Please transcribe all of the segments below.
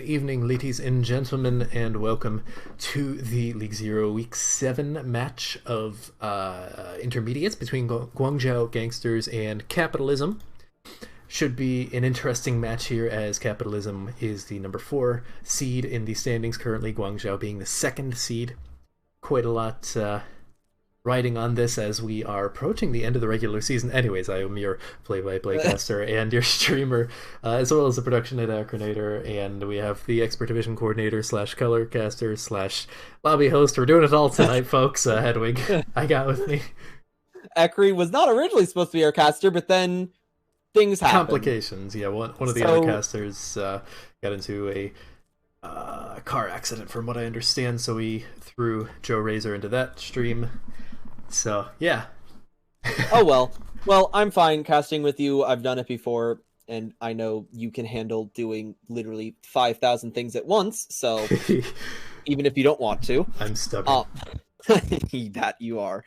evening, ladies and gentlemen, and welcome to the League Zero Week 7 match of intermediates between Guangzhou Gangsters and Kappatilism. Should be an interesting match here, as Kappatilism is the number 4 seed in the standings currently, Guangzhou being the 2nd seed. Quite a lot riding on this as we are approaching the end of the regular season. Anyways, I am your play-by-play caster and your streamer, as well as the production and coordinator, and we have the expert division coordinator slash color caster slash lobby host. We're doing it all tonight, folks. Hedwig, I got with me. Ekri was not originally supposed to be our caster, but then things happened. Complications, yeah. One of the other casters got into a car accident, from what I understand, so we threw Joe Razor into that stream. So, yeah. Oh, well. Well, I'm fine casting with you. I've done it before, and I know you can handle doing literally 5,000 things at once, so even if you don't want to. I'm stubborn. That you are.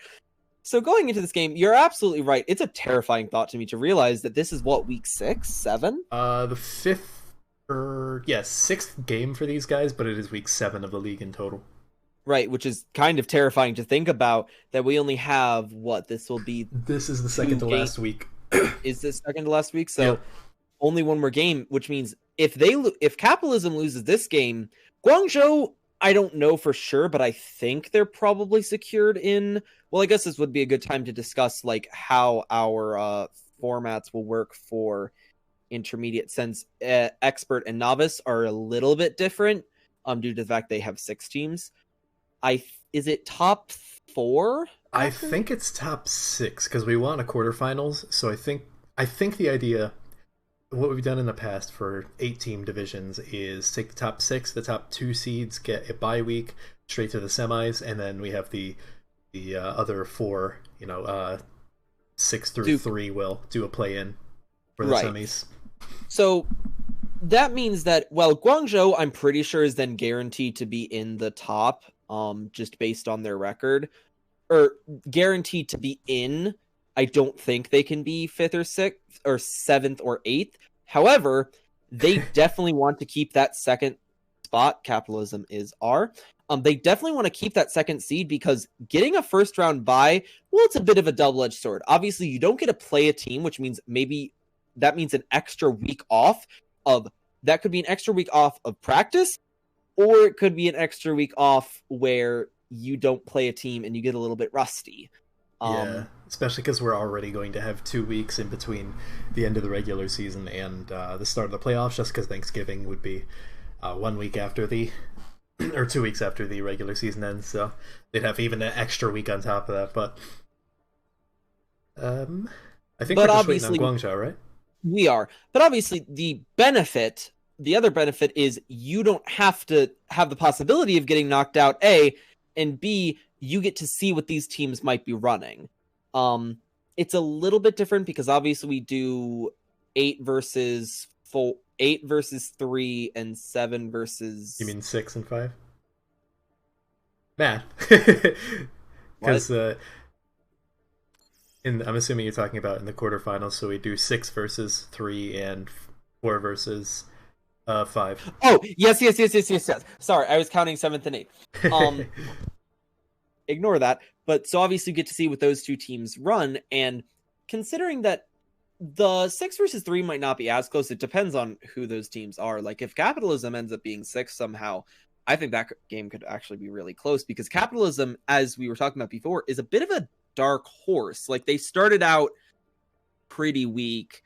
So going into this game, you're absolutely right. It's a terrifying thought to me to realize that this is, what, week 6, 7? The 6th game for these guys, but it is week 7 of the league in total. Right, which is kind of terrifying to think about, that we only have, what, this will be... This is the second to last week. Is this second to last week? So only one more game, which means if Kappatilism loses this game, Guangzhou, I don't know for sure, but I think they're probably secured in... Well, I guess this would be a good time to discuss like how our formats will work for intermediate, since expert and novice are a little bit different due to the fact they have 6 teams. Is it top 4? I think it's top 6 because we want a quarterfinals. So I think the idea, what we've done in the past for 8-team divisions, is take the top 6, the top 2 seeds get a bye week straight to the semis, and then we have the other 4, 6 through 3 will do a play-in for the semis. So that means that, well, Guangzhou, I'm pretty sure, is then guaranteed to be in the top. Just based on their record, or guaranteed to be in. I don't think they can be 5th or 6th or 7th or 8th. However, they definitely want to keep that second spot. Kappatilism is R. They definitely want to keep that 2nd seed, because getting a first round bye, well, it's a bit of a double-edged sword. Obviously, you don't get to play a team, which means maybe that means an extra week off of practice. Or it could be an extra week off where you don't play a team and you get a little bit rusty. Yeah, especially because we're already going to have 2 weeks in between the end of the regular season and the start of the playoffs, just because Thanksgiving would be 1 week after or 2 weeks after the regular season ends, so they'd have even an extra week on top of that. But I think we're just waiting on Guangzhou, right? We are. But obviously the other benefit is you don't have to have the possibility of getting knocked out, A, and B, you get to see what these teams might be running. It's a little bit different because obviously we do 8 versus 3 and 7 versus... You mean 6 and 5? Math. Because I'm assuming you're talking about in the quarterfinals, so we do 6 versus 3 and 4 versus... 5. Oh, yes. Sorry, I was counting 7th and 8th. Ignore that. But so obviously you get to see what those 2 teams run, and considering that the 6 versus 3 might not be as close, it depends on who those teams are. Like, if Kappatilism ends up being 6 somehow, I think that game could actually be really close, because Kappatilism, as we were talking about before, is a bit of a dark horse. Like, they started out pretty weak,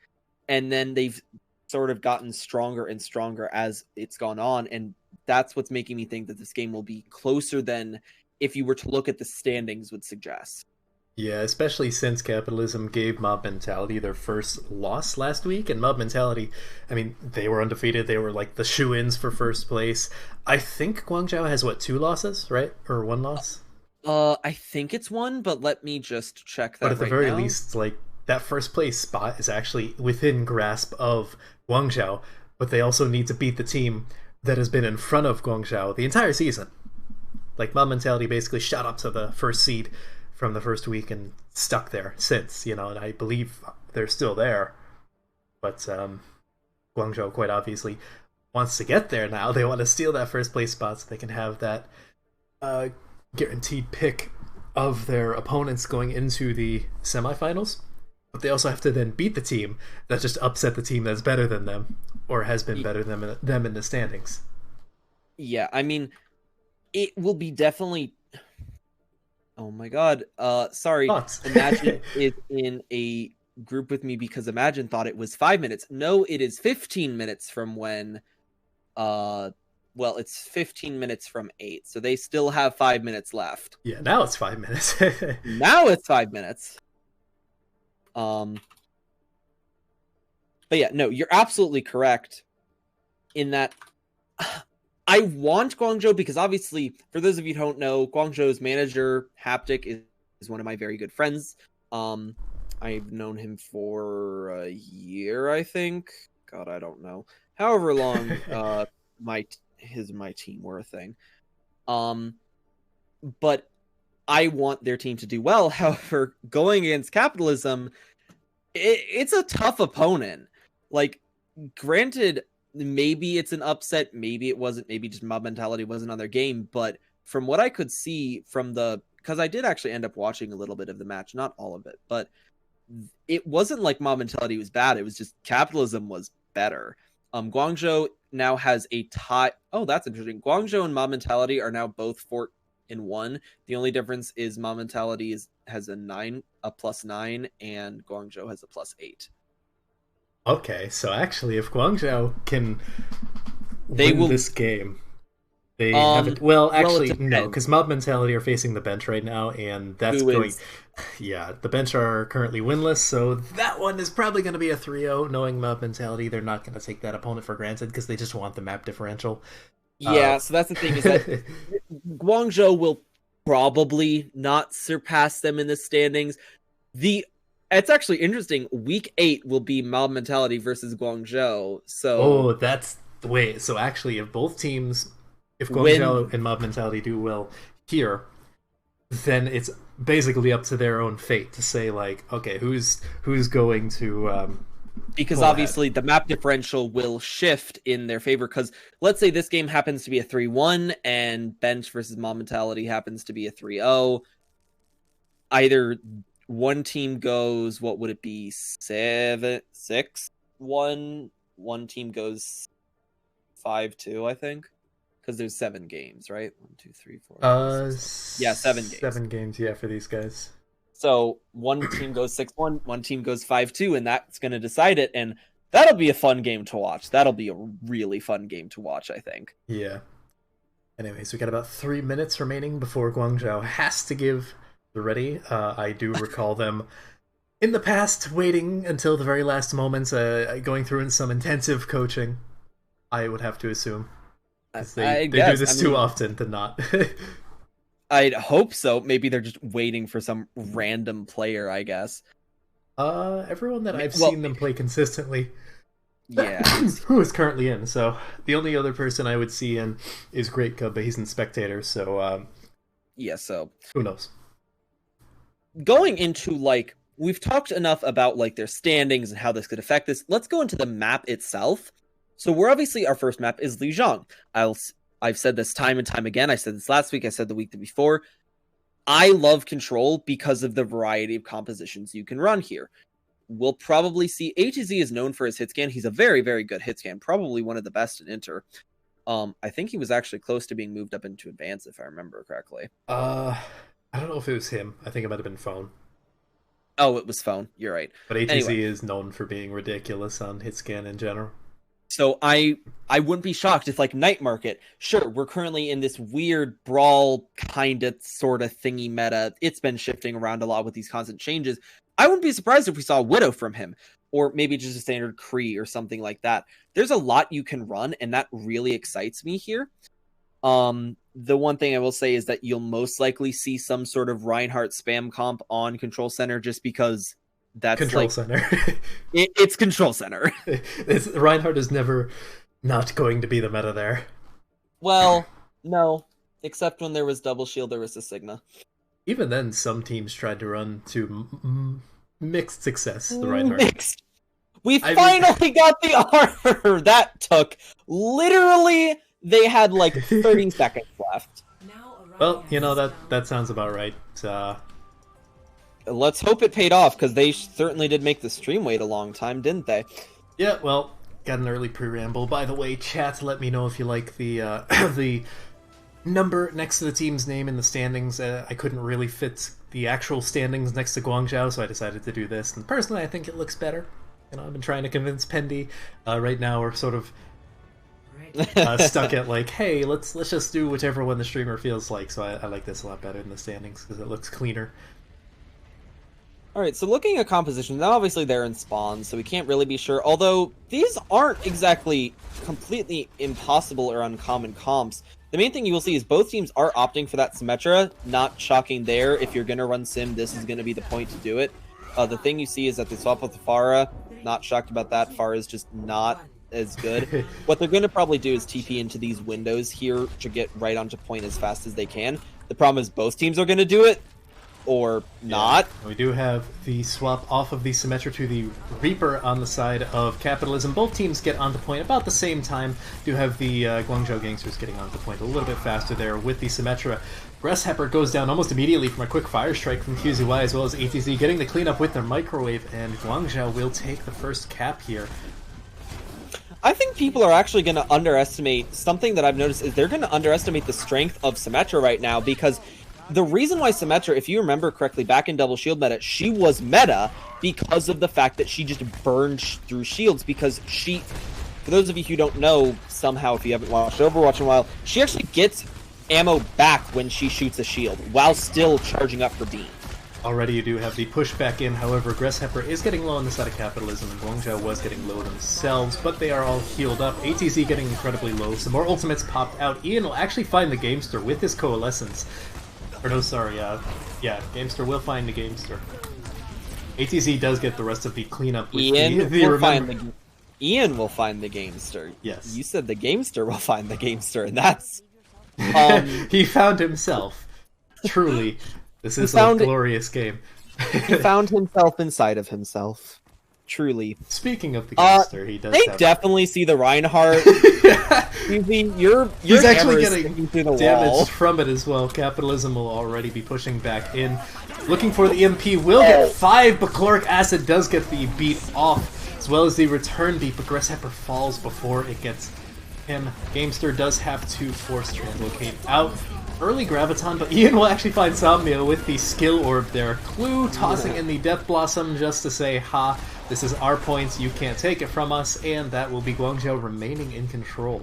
and then they've sort of gotten stronger and stronger as it's gone on, and that's what's making me think that this game will be closer than if you were to look at the standings would suggest. Yeah, especially since Kappatilism gave Mob Mentality their first loss last week, and Mob Mentality, I mean, they were undefeated, they were like the shoo-ins for first place. I think Guangzhou has, 2 losses, right? Or 1 loss? I think it's 1, but let me just check that. But at the very least, that first place spot is actually within grasp of Guangzhou, but they also need to beat the team that has been in front of Guangzhou the entire season. Like, Mob Mentality basically shot up to the first seed from the first week and stuck there since, and I believe they're still there. But Guangzhou, quite obviously, wants to get there now. They want to steal that first place spot so they can have that guaranteed pick of their opponents going into the semifinals. But they also have to then beat the team that just upset the team that's better than them or has been better than them in the standings. Yeah, I mean, it will be definitely... Oh my god. Sorry. Thoughts? Imagine is in a group with me because Imagine thought it was 5 minutes. No, it is 15 minutes from when... Well, it's 15 minutes from 8, so they still have 5 minutes left. Yeah, now it's 5 minutes. Now it's 5 minutes. But yeah, no, you're absolutely correct in that I want Guangzhou because obviously, for those of you who don't know, Guangzhou's manager, Haptic, is one of my very good friends. I've known him for a year, I think. God, I don't know. However long my team were a thing. But I want their team to do well. However, going against Kappatilism, it's a tough opponent. Like, granted, maybe it's an upset, maybe it wasn't, maybe just mob mentality wasn't on their game, but from what I could see from because I did actually end up watching a little bit of the match, not all of it, but it wasn't like mob mentality was bad, it was just Kappatilism was better. Guangzhou now has a tie. Oh, that's interesting. Guangzhou and mob mentality are now both 4-1. The only difference is mob mentality has a +9, and Guangzhou has a +8. Okay, so actually, if Guangzhou can win this game, they have it. Well, actually, no, because Mob Mentality are facing the bench right now, and that's going. Yeah, the bench are currently winless, so that one is probably going to be a 3-0. Knowing Mob Mentality, they're not going to take that opponent for granted because they just want the map differential. Yeah, so that's the thing is that Guangzhou will probably not surpass them in the standings. It's actually interesting. Week 8 will be Mob Mentality versus Guangzhou. So wait. So actually, if Guangzhou and Mob Mentality do well here, then it's basically up to their own fate to say like, okay, who's going to. Because obviously the map differential will shift in their favor. Because let's say this game happens to be a 3-1 and Bench versus Mob Mentality happens to be a 3-0. Either one team goes, what would it be, 6-1? One team goes 5-2, I think, because there's 7 games, right? 1, 2, 3, 4. 7 games. 7 games, yeah, for these guys. So one team goes 6-1, one team goes 5-2, and that's going to decide it. And that'll be a fun game to watch. That'll be a really fun game to watch, I think. Yeah. Anyways, we got about 3 minutes remaining before Guangzhou has to give the ready. I do recall them in the past waiting until the very last moments, going through some intensive coaching, I would have to assume. They do this too often to not. I'd hope so. Maybe they're just waiting for some random player, I guess. Everyone that I've seen them play consistently, yeah, who is currently in. So the only other person I would see in is Great Cub, but he's in Spectator. So yeah. So who knows? Going into like, we've talked enough about like their standings and how this could affect this. Let's go into the map itself. So we're obviously, our first map is Lijiang. I've said this time and time again. I said this last week. I said the week before. I love Control because of the variety of compositions you can run here. We'll probably see ATZ is known for his hit scan. He's a very, very good hit scan. Probably one of the best in Inter. I think he was actually close to being moved up into Advance, if I remember correctly. I don't know if it was him. I think it might have been Phone. Oh, it was Phone. You're right. But ATZ is known for being ridiculous on hit scan in general. So I wouldn't be shocked if, like, Night Market, sure, we're currently in this weird brawl kind of sort of thingy meta. It's been shifting around a lot with these constant changes. I wouldn't be surprised if we saw Widow from him, or maybe just a standard Kree or something like that. There's a lot you can run, and that really excites me here. The one thing I will say is that you'll most likely see some sort of Reinhardt spam comp on Control Center, just because that's Control Center. It's Control Center. Reinhardt is never not going to be the meta there. Well, no, except when there was Double Shield, there was a Sigma. Even then, some teams tried to run to mixed success, the Reinhardt. Mixed. We finally got the armor! That took literally, they had like 30 seconds left. Well, you know, that sounds about right. Let's hope it paid off, because they certainly did make the stream wait a long time, didn't they? Yeah, well, got an early preamble. By the way, chat, let me know if you like the the number next to the team's name in the standings. I couldn't really fit the actual standings next to Guangzhou, so I decided to do this. And personally, I think it looks better. You know, I've been trying to convince Pendy. Right now, we're sort of stuck at like, hey, let's just do whichever one the streamer feels like. So I like this a lot better in the standings because it looks cleaner. Alright, so looking at composition, now obviously they're in spawns, so we can't really be sure. Although, these aren't exactly completely impossible or uncommon comps. The main thing you will see is both teams are opting for that Symmetra. Not shocking there. If you're going to run Sim, this is going to be the point to do it. The thing you see is that they swap with the Pharah. Not shocked about that. Pharah is just not as good. What they're going to probably do is TP into these windows here to get right onto point as fast as they can. The problem is both teams are going to do it. Or not. Yeah. We do have the swap off of the Symmetra to the Reaper on the side of Kappatilism. Both teams get onto point about the same time. Do have the Guangzhou Gangsters getting onto point a little bit faster there with the Symmetra. Grasshopper goes down almost immediately from a quick fire strike from QZY, as well as ATZ getting the cleanup with their microwave, and Guangzhou will take the first cap here. I think people are actually going to underestimate something that I've noticed is they're going to underestimate the strength of Symmetra right now, because the reason why Symmetra, if you remember correctly, back in Double Shield meta, she was meta because of the fact that she just burned through shields, because she, for those of you who don't know, somehow, if you haven't watched Overwatch in a while, she actually gets ammo back when she shoots a shield, while still charging up her beam. Already you do have the pushback in, however, Grasshopper is getting low on the side of Kappatilism, and Guangzhou was getting low themselves, but they are all healed up. ATZ getting incredibly low, some more ultimates popped out. Ian will actually find the Gamester with his Coalescence. Or no, sorry, yeah, Gamester will find the Gamester. ATZ does get the rest of the cleanup with Ian will find the Gamester. Yes. You said the Gamester will find the Gamester, and that's... he found himself. Truly, this is a glorious game. He found himself inside of himself. Truly. Speaking of the Gamester, he does They definitely see the Reinhardt. He's actually getting damage from it as well. Kappatilism will already be pushing back in. Looking for the EMP, will get 5, but Caloric Acid does get the beat off, as well as the return beat, but Grasshopper falls before it gets him. Gamester does have to force translocate out. Early Graviton, but Ian will actually find Somnia with the skill orb there. Clue tossing in the Death Blossom just to say, ha, this is our points, you can't take it from us, and that will be Guangzhou remaining in control.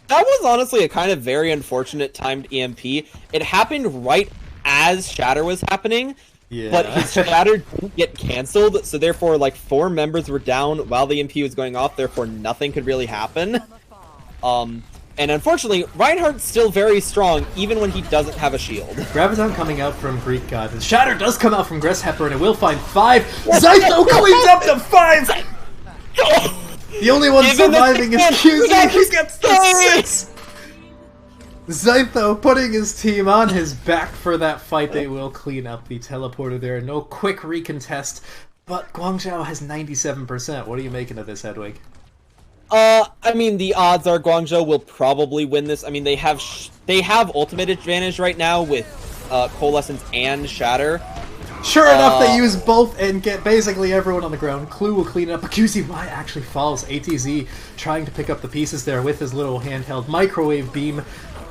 That was honestly a kind of very unfortunate timed EMP. It happened right as Shatter was happening, but his Shatter didn't get cancelled, so therefore like 4 members were down while the EMP was going off, therefore nothing could really happen. And unfortunately, Reinhardt's still very strong, even when he doesn't have a shield. Graviton coming out from Greek God. The Shatter does come out from Grasshopper, and it will find 5. Zytho cleans up to 5! The only one surviving is QZ. He gets the 6! Zytho putting his team on his back for that fight. They will clean up the teleporter there. No quick recontest, but Guangzhou has 97%. What are you making of this, Hedwig? I mean, the odds are Guangzhou will probably win this. I mean, they have ultimate advantage right now with Coalescence and Shatter. Sure enough, they use both and get basically everyone on the ground. Clue will clean it up, but QZY actually falls. ATZ trying to pick up the pieces there with his little handheld microwave beam.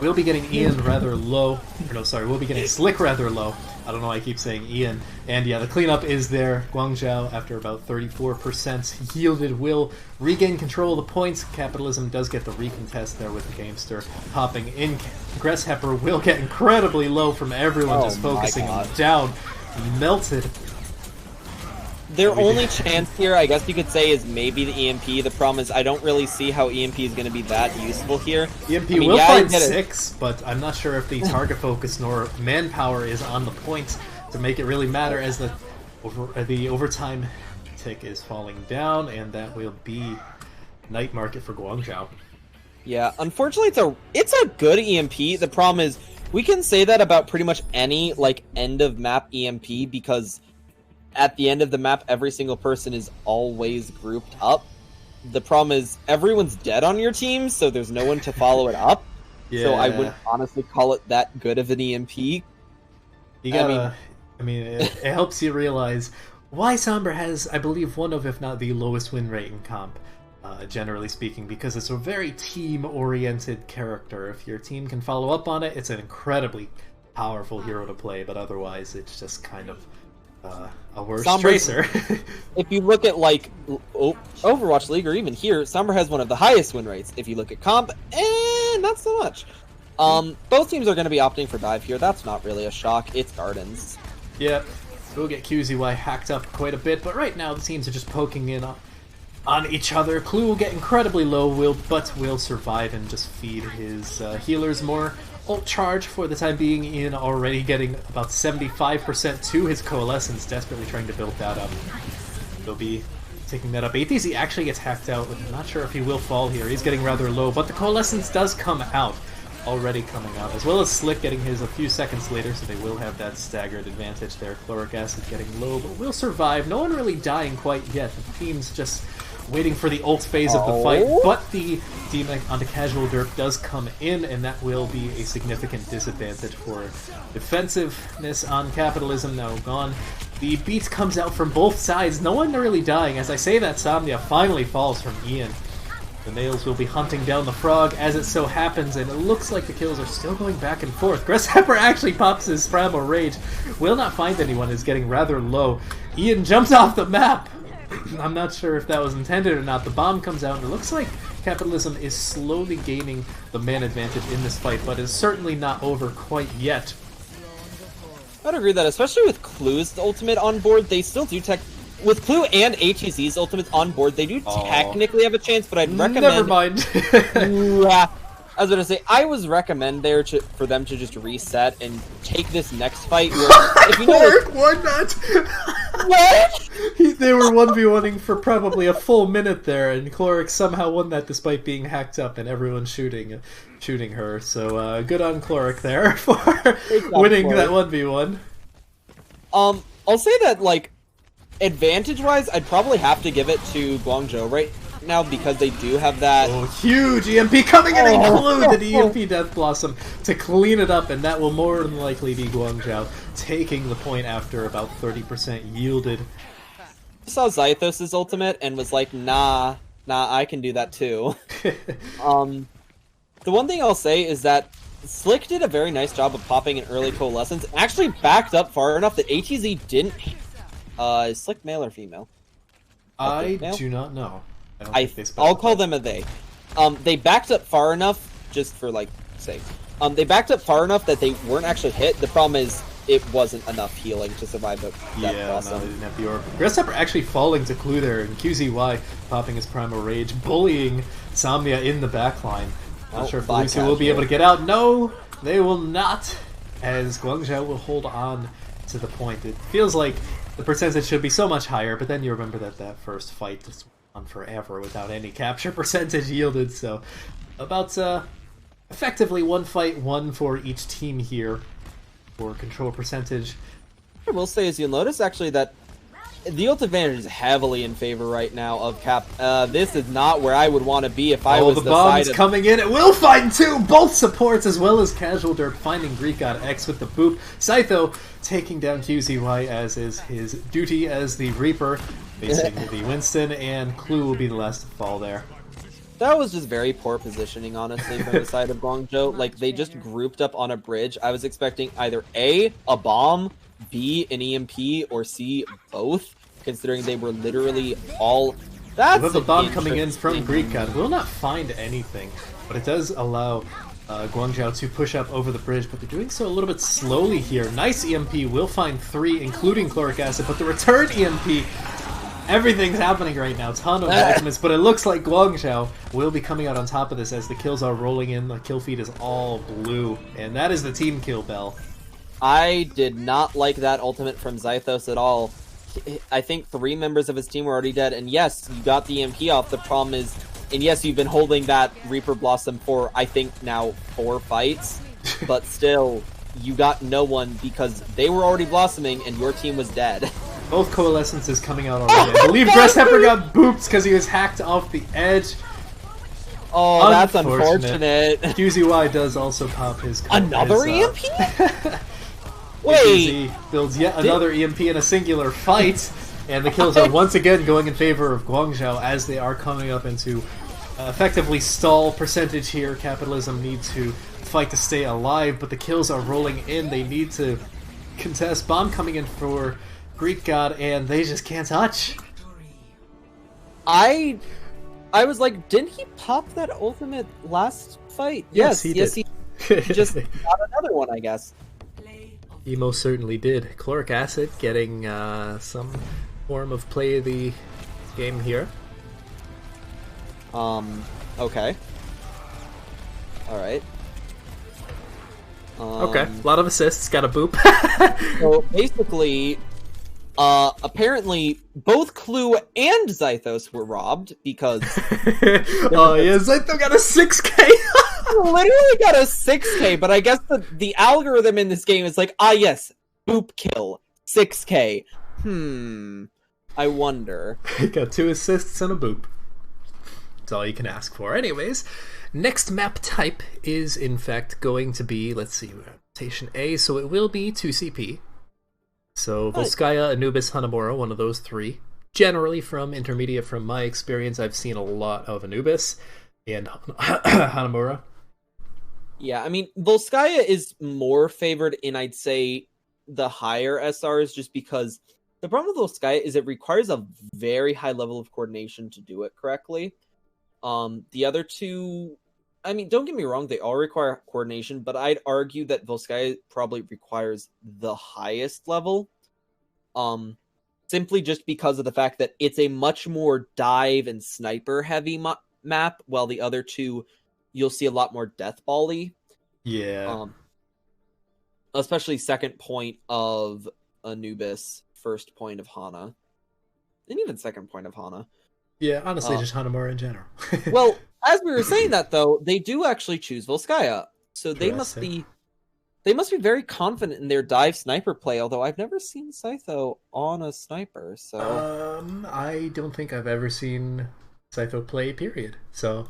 We'll be getting Ian rather low. Or no, sorry, we'll be getting Slick rather low. I don't know why I keep saying Ian. And yeah, the cleanup is there. Guangzhou, after about 34% yielded, will regain control of the points. Kappatilism does get the recontest there with the Gamester popping in. Grasshopper will get incredibly low from everyone just focusing him down. Melted. Their only chance here, I guess you could say, is maybe the EMP. The problem is I don't really see how EMP is going to be that useful here. EMP will find 6, but I'm not sure if the target focus nor manpower is on the point to make it really matter, as the overtime tick is falling down, and that will be night market for Guangzhou. Yeah, unfortunately, it's a good EMP. The problem is we can say that about pretty much any like end of map EMP, because at the end of the map, every single person is always grouped up. The problem is everyone's dead on your team, so there's no one to follow it up. Yeah. So I wouldn't honestly call it that good of an EMP. You gotta, it helps you realize why Sombra has, I believe, one of, if not the lowest win rate in comp, generally speaking, because it's a very team-oriented character. If your team can follow up on it, it's an incredibly powerful hero to play, but otherwise it's just kind of a worse tracer. If you look at, like, Overwatch League, or even here, Sombra has one of the highest win rates. If you look at comp, not so much. Both teams are going to be opting for dive here. That's not really a shock. It's Gardens. Yeah, we'll get QZY hacked up quite a bit, but right now the teams are just poking in on each other. Clue will get incredibly low, but will survive and just feed his healers more. Ult charge for the time being. Ian already getting about 75% to his Coalescence, desperately trying to build that up. They'll be taking that up. ATZ actually gets hacked out. I'm not sure if he will fall here. He's getting rather low, but the Coalescence does come out. Already coming out, as well as Slick getting his a few seconds later, so they will have that staggered advantage there. Chloric Acid getting low, but will survive. No one really dying quite yet. The team's just waiting for the ult phase of the fight, but the DMAC onto Casual Derp does come in, and that will be a significant disadvantage for defensiveness on Kappatilism now gone. The beat comes out from both sides. No one really dying. As I say that, Somnia finally falls from Ian. The males will be hunting down the frog as it so happens, and it looks like the kills are still going back and forth. Grasshopper actually pops his Primal Rage. Will not find anyone, is getting rather low. Ian jumps off the map. I'm not sure if that was intended or not. The bomb comes out, and it looks like Kappatilism is slowly gaining the man advantage in this fight, but is certainly not over quite yet. I'd agree with that, especially with Clue's ultimate on board. They still do with Clue and HEZ's ultimates on board, they do technically have a chance, but I'd recommend... Never mind. Yeah, I was going to say, I was recommend for them to just reset and take this next fight. Where, if you know, won that! What? They were 1v1ing for probably a full minute there, and Chloric somehow won that despite being hacked up and everyone shooting her. So good on Chloric there for winning that 1v1. I'll say that, like, advantage-wise, I'd probably have to give it to Guangzhou right now because they do have that... Oh, huge EMP coming in and include the EMP Death Blossom to clean it up, and that will more than likely be Guangzhou taking the point after about 30% yielded. I saw Zythos' ultimate and was like, nah, I can do that too. The one thing I'll say is that Slick did a very nice job of popping an early Coalescence, actually backed up far enough that HEZ didn't... is Slick male or female? I do not know. I'll call them a they. They backed up far enough, just for, like, sake. They backed up far enough that they weren't actually hit. The problem is, it wasn't enough healing to survive that process. No, they didn't have the orb. Grasshopper actually falling to Clue there, and QZY popping his Primal Rage, bullying Somnia in the backline. Not sure if Lucy will be able to get out. No, they will not, as Guangzhou will hold on to the point. It feels like the percentage should be so much higher, but then you remember that first fight just went on forever without any capture percentage yielded, so about effectively one fight, one for each team here for control percentage. I will say, as you'll notice, actually, that the ult advantage is heavily in favor right now of Cap. This is not where I would want to be if I was the bombs coming in. It will find two, both supports as well as Casual Derp finding Greek God X with the boop. Scytho taking down QZY as is his duty as the Reaper, facing the Winston, and Clue will be the last to fall there. That was just very poor positioning, honestly, from the side of Guangzhou. Like, they just grouped up on a bridge. I was expecting either A, a bomb, B, an EMP, or C, both, considering they were literally all... That's with the bomb coming in from Greek God, will not find anything, but it does allow Guangzhou to push up over the bridge, but they're doing so a little bit slowly here. Nice EMP, will find 3, including Chloric Acid, but the return EMP... Everything's happening right now, ton of ultimates, but it looks like Guangzhou will be coming out on top of this as the kills are rolling in. The kill feed is all blue, and that is the team kill bell. I did not like that ultimate from Zythos at all. I think 3 members of his team were already dead, and yes, you got the EMP off. The problem is, and yes, you've been holding that Reaper Blossom for, I think, now 4 fights, but still, you got no one because they were already blossoming and your team was dead. Both Coalescences coming out already. I believe Gresshepper got booped because he was hacked off the edge. Oh, that's unfortunate. QZY does also pop his... Another EMP? Wait! Builds yet another EMP in a singular fight, and the kills are once again going in favor of Guangzhou as they are coming up into effectively stall percentage here. Kappatilism need to fight to stay alive, but the kills are rolling in. They need to contest. Bomb coming in for Greek God, and they just can't touch. I was like, didn't he pop that ultimate last fight? Yes, he did. He just got another one, I guess. He most certainly did. Chloric Acid getting some form of play of the game here. Okay. Alright. Okay, a lot of assists, got a boop. So basically, apparently both Clue and Zythos were robbed because... oh yeah, Zytho got a 6k! Literally got a 6k, but I guess the algorithm in this game is like, ah yes, boop kill, 6k. I wonder. Got 2 assists and a boop. That's all you can ask for. Anyways, next map type is in fact going to be, let's see, rotation A, so it will be 2CP. So Volskaya, Anubis, Hanamura, one of those 3. Generally from intermediate, from my experience, I've seen a lot of Anubis and Hanamura. Yeah, I mean, Volskaya is more favored in, I'd say, the higher SRs, just because the problem with Volskaya is it requires a very high level of coordination to do it correctly. The other 2, I mean, don't get me wrong, they all require coordination, but I'd argue that Volskaya probably requires the highest level. Simply just because of the fact that it's a much more dive and sniper heavy map, while the other 2, you'll see a lot more death ball-y. Yeah. Especially second point of Anubis, first point of Hana, and even second point of Hana. Yeah, honestly, just Hanamura in general. Well, as we were saying that though, they do actually choose Volskaya, so they must be very confident in their dive sniper play. Although I've never seen Scytho on a sniper, so I don't think I've ever seen Scytho play. Period. So,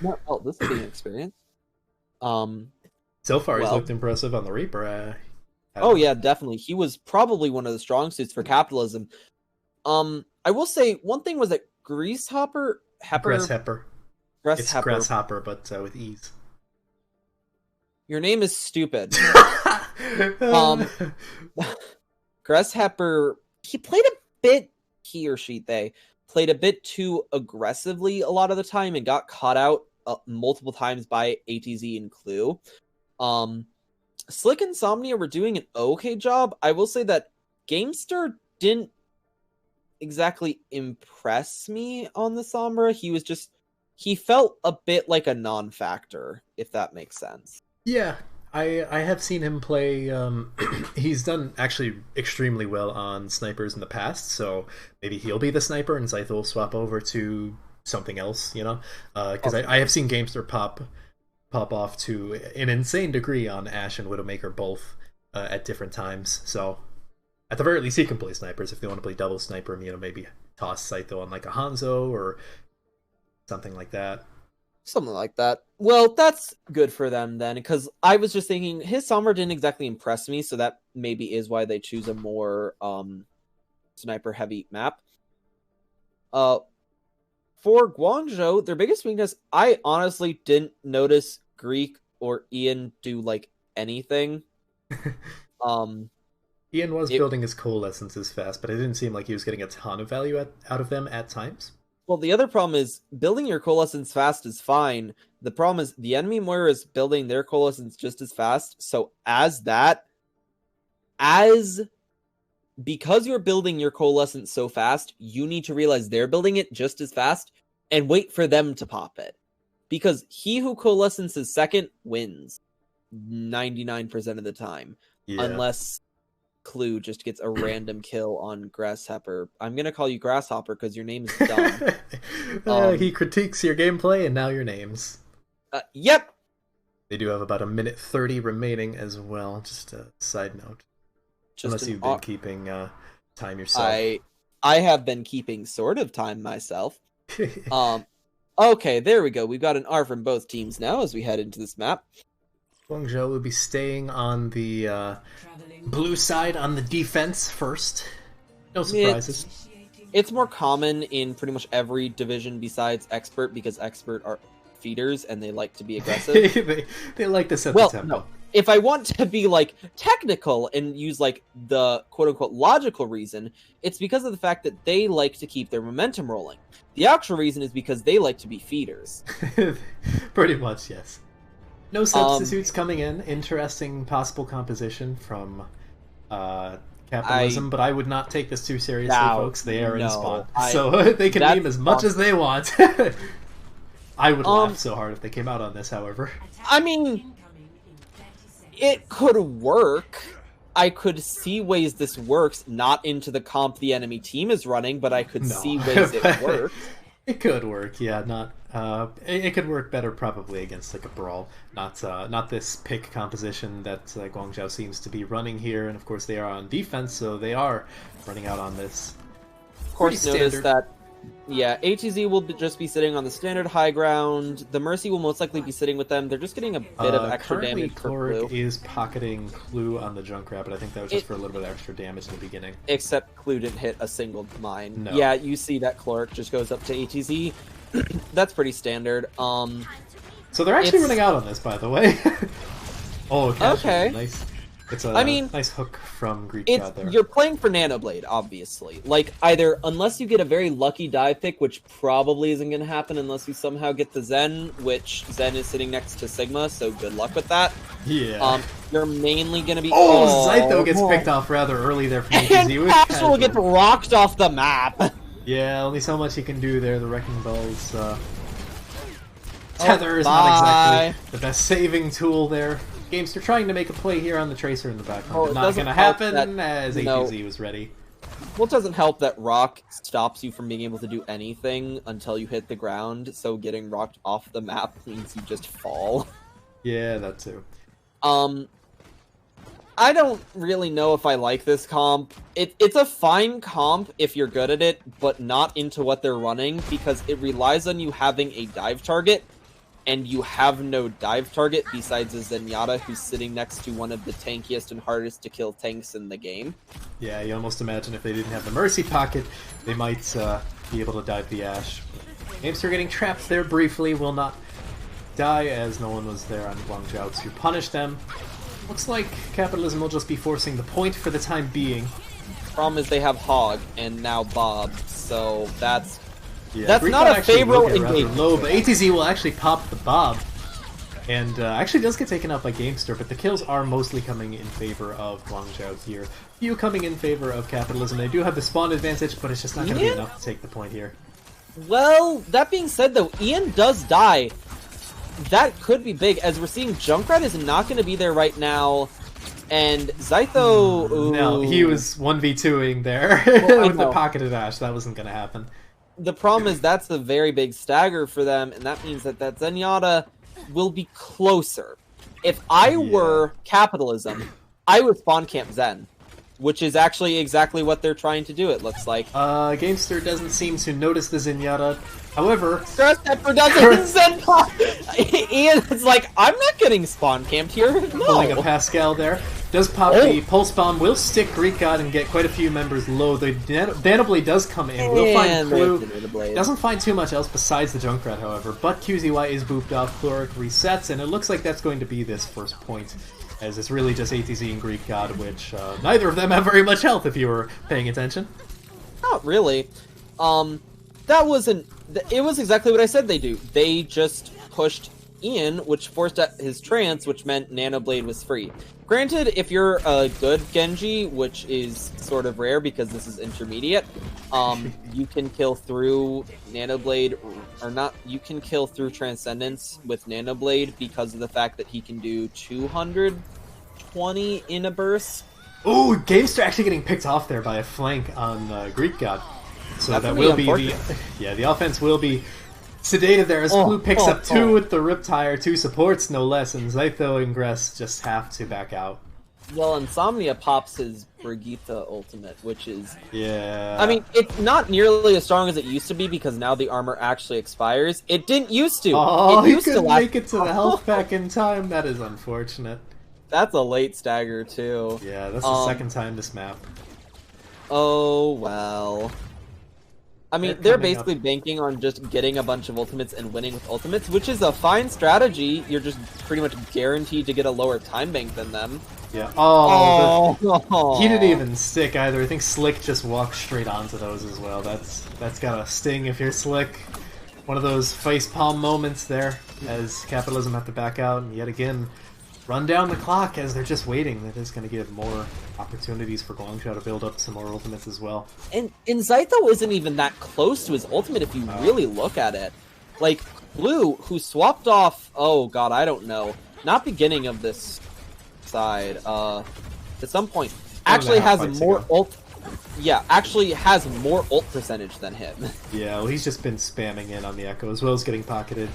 well, this will be an experience. So far, he's looked impressive on the Reaper. Oh yeah, definitely. He was probably one of the strong suits for Kappatilism. I will say one thing was that Gresshopper. It's Gresshopper, but with ease. Your name is stupid. Gresshopper, they played a bit too aggressively a lot of the time and got caught out multiple times by ATZ and Clue. Slick Insomnia were doing an okay job. I will say that Gamester didn't exactly impress me on the Sombra. He felt a bit like a non-factor, if that makes sense. Yeah, I have seen him play. He's done actually extremely well on snipers in the past, so maybe he'll be the sniper and Scythe will swap over to something else, you know? Because I have seen Gamester pop off to an insane degree on Ashe and Widowmaker both at different times, so at the very least he can play snipers. If they want to play double sniper, you know, maybe toss Scythe on like a Hanzo or something like that. Something like that. Well, that's good for them then, because I was just thinking his Sombra didn't exactly impress me, so that maybe is why they choose a more sniper heavy map. For Guangzhou, their biggest weakness, I honestly didn't notice Greek or Ian do like anything. Ian was building his coalescences fast, but it didn't seem like he was getting a ton of value out of them at times. Well, the other problem is building your coalescence fast is fine. The problem is the enemy Moira is building their coalescence just as fast. So because you're building your coalescence so fast, you need to realize they're building it just as fast and wait for them to pop it. Because he who coalescences second wins 99% of the time. Yeah. Unless Clue just gets a random kill on Grasshopper. I'm going to call you Grasshopper because your name is dumb. He critiques your gameplay and now your names. Yep. They do have about 1:30 remaining as well. Just a side note. Unless you've been keeping Time yourself. I have been keeping sort of time myself. Okay, there we go. We've got an R from both teams now as we head into this map. Guangzhou will be staying on the blue side on the defense first. No surprises. It's more common in pretty much every division besides Expert because Expert are feeders and they like to be aggressive. they like to set the tempo. No. If I want to be like technical and use like the quote-unquote logical reason, it's because of the fact that they like to keep their momentum rolling. The actual reason is because they like to be feeders. Pretty much, yes. No substitutes coming in. Interesting possible composition from Kappatilism, but I would not take this too seriously, folks. They are in spawn. So they can meme as much as they want. I would laugh so hard if they came out on this, however. I mean, it could work. I could see ways this works, not into the comp the enemy team is running, but I could see ways it works. It could work, yeah. Not it could work better probably against like a brawl, not this pick composition that Guangzhou seems to be running here. And of course they are on defense, so they are running out on this. Of course, notice that. Yeah, ATZ will just be sitting on the standard high ground. The Mercy will most likely be sitting with them. They're just getting a bit of extra damage for Clue. Is pocketing Clue on the Junkrat, but I think that was just for a little bit of extra damage in the beginning. Except Clue didn't hit a single mine. No. Yeah, you see that Cloric just goes up to ATZ. That's pretty standard. So they're actually running out on this, by the way. Oh, okay. Nice. It's a nice hook from Greek God there. You're playing for Nanoblade, obviously. Like, either, unless you get a very lucky dive pick, which probably isn't going to happen unless you somehow get the Zen, which Zen is sitting next to Sigma, so good luck with that. Yeah. You're mainly going to be... Zytho gets picked off rather early there from ATZ. And Casual gets rocked off the map! Yeah, only so much he can do there. The Wrecking Ball's tether is not exactly the best saving tool there. Gamester trying to make a play here on the Tracer in the background. Not going to happen as ATZ was ready. Well, it doesn't help that Rock stops you from being able to do anything until you hit the ground, so getting rocked off the map means you just fall. Yeah, that too. I don't really know if I like this comp. It's a fine comp if you're good at it, but not into what they're running, because it relies on you having a dive target, and you have no dive target besides a Zenyatta who's sitting next to one of the tankiest and hardest to kill tanks in the game. Yeah, you almost imagine if they didn't have the Mercy pocket, they might be able to dive the Ash. Gamester getting trapped there briefly, will not die as no one was there on Guangzhou to punish them. Looks like Kappatilism will just be forcing the point for the time being. Problem is they have Hog and now Bob, so that's... Yeah, that's not a favorable engagement. Low, but ATZ will actually pop the Bob, and actually does get taken out by Gamester, but the kills are mostly coming in favor of Guangzhou here. Few coming in favor of Kappatilism. They do have the spawn advantage, but it's just not going to be enough to take the point here. Well, that being said though, Ian does die. That could be big, as we're seeing Junkrat is not going to be there right now, and Zytho... No, he was 1v2ing there with the pocketed Ash. That wasn't going to happen. The problem is that's a very big stagger for them, and that means that Zenyatta will be closer. If I were Kappatilism, I would spawn camp Zen, which is actually exactly what they're trying to do, it looks like. Gamester doesn't seem to notice the Zenyatta. However... Pepper doesn't Zen pop! Ian's like, I'm not getting spawn camped here, no! Pulling a Pascal there. Does pop the Pulse Bomb, will stick Greek God and get quite a few members low. The Danablade does come in, will find Clue. Doesn't find too much else besides the Junkrat, however, but QZY is booped off, Cloric resets, and it looks like that's going to be this first point, as it's really just ATZ and Greek God, which neither of them have very much health if you were paying attention. Not really. That wasn't... It was exactly what I said they do. They just pushed Ian, which forced out his trance, which meant Nanoblade was free. Granted, if you're a good Genji, which is sort of rare because this is intermediate, you can kill through Nanoblade, or not, you can kill through Transcendence with Nanoblade because of the fact that he can do 220 in a burst. Ooh, Gamester actually getting picked off there by a flank on Greek God. So that will be the offense will be sedated there as Clue picks up 2 with the Riptire, 2 supports no less, and Zytho and Gress just have to back out. Well, Insomnia pops his Brigitte ultimate, which is... Yeah. I mean, it's not nearly as strong as it used to be because now the armor actually expires. It didn't used to. Oh, it he used couldn't to last... make it to the health pack in time. That is unfortunate. That's a late stagger, too. Yeah, that's the second time this map. Oh, well... I mean, they're basically banking on just getting a bunch of ultimates and winning with ultimates, which is a fine strategy. You're just pretty much guaranteed to get a lower time bank than them. Yeah. Oh, he didn't even stick either. I think Slick just walked straight onto those as well. That's gotta sting if you're Slick. One of those facepalm moments there as Kappatilism have to back out and yet again run down the clock as they're just waiting. That is going to give more opportunities for Guangzhou to build up some more ultimates as well. And Zaito isn't even that close to his ultimate if you really look at it. Like, Blue, who swapped off, oh god, I don't know, not beginning of this side, at some point, actually has more ult... Yeah, actually has more ult percentage than him. Yeah, well, he's just been spamming in on the Echo, as well as getting pocketed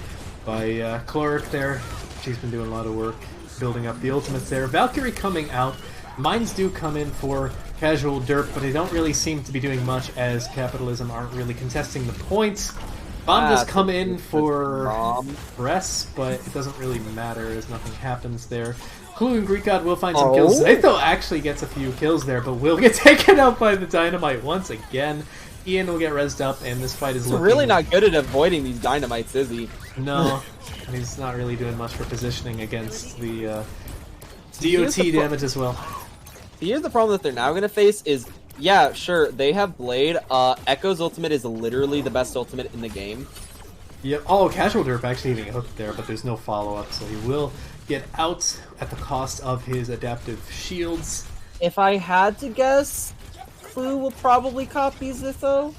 by Cloric there. She's been doing a lot of work building up the ultimates there. Valkyrie coming out. Mines do come in for casual derp, but they don't really seem to be doing much as Kappatilism aren't really contesting the points. Bomb does come in for press, but it doesn't really matter as nothing happens there. Clue and Greek God will find some kills. Zaito actually gets a few kills there, but will get taken out by the Dynamite once again. Ian will get rezzed up, and this fight is looking... really not good at avoiding these Dynamites, is he? No, and he's not really doing much for positioning against the DOT damage as well. Here's the problem that they're now going to face is, yeah, sure, they have Blade. Echo's ultimate is literally the best ultimate in the game. Yep. Oh, Casual Derp actually hitting a hook there, but there's no follow-up, so he will get out at the cost of his adaptive shields. If I had to guess, Clue will probably copy Zitho.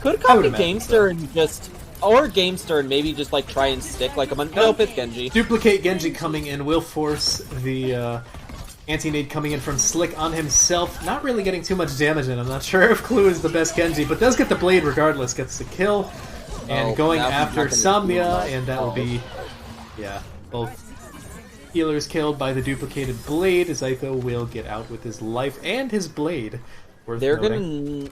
Could copy Gangster and just... Or Gamester and maybe just like try and stick like a nope, it's Genji. Duplicate Genji coming in will force the anti-nade coming in from Slick on himself. Not really getting too much damage in. I'm not sure if Clue is the best Genji, but does get the blade regardless. Gets the kill. And going after Somnia, and that will be, yeah, both healers killed by the duplicated blade. Zaito will get out with his life and his blade. They're gonna...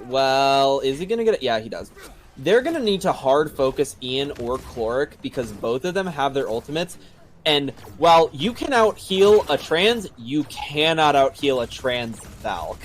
Well, is he gonna get it? Yeah, he does. They're going to need to hard focus Ian or Cloric because both of them have their ultimates. And while you can out-heal a trans, you cannot out-heal a trans Valk.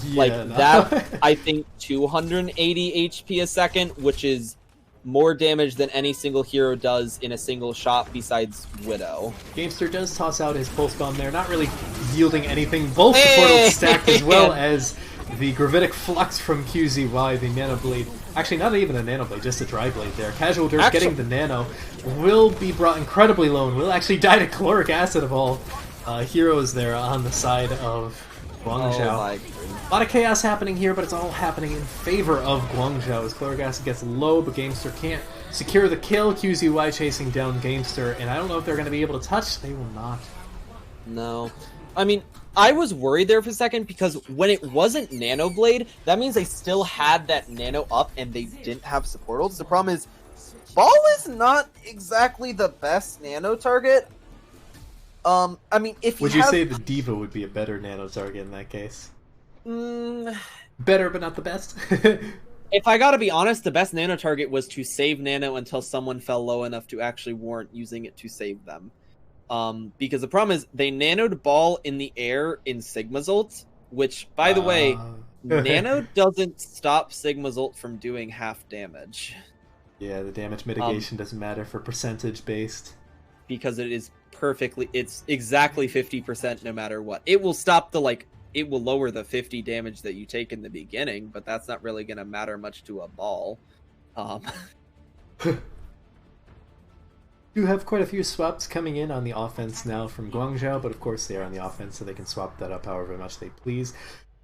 Yeah, like, that, I think, 280 HP a second, which is more damage than any single hero does in a single shot besides Widow. Gamester does toss out his Pulse Bomb there, not really yielding anything. Both supportals stacked as well as the Gravitic Flux from QZY, the Nano Blade. Actually, not even a Nano Blade, just a Dry Blade there. Casual Dirt getting the Nano will be brought incredibly low and will actually die to Chloric Acid of all heroes there on the side of Guangzhou. A lot of chaos happening here, but it's all happening in favor of Guangzhou as Chloric Acid gets low, but Gamester can't secure the kill. QZY chasing down Gamester, and I don't know if they're going to be able to touch. They will not. No. I mean, I was worried there for a second because when it wasn't Nano Blade, that means they still had that Nano up and they didn't have supportals. The problem is, Ball is not exactly the best Nano target. I mean, if would you say the Diva would be a better Nano target in that case? Better, but not the best. If I gotta be honest, the best Nano target was to save Nano until someone fell low enough to actually warrant using it to save them. Because the problem is they nanoed Ball in the air in Sigma's ult, which, by the way, Nano doesn't stop Sigma's ult from doing half damage. Yeah, the damage mitigation doesn't matter for percentage based. Because it is perfectly, it's exactly 50% no matter what. It will stop the, like, it will lower the 50 damage that you take in the beginning, but that's not really going to matter much to a Ball. You have quite a few swaps coming in on the offense now from Guangzhou, but of course they are on the offense, so they can swap that up however much they please.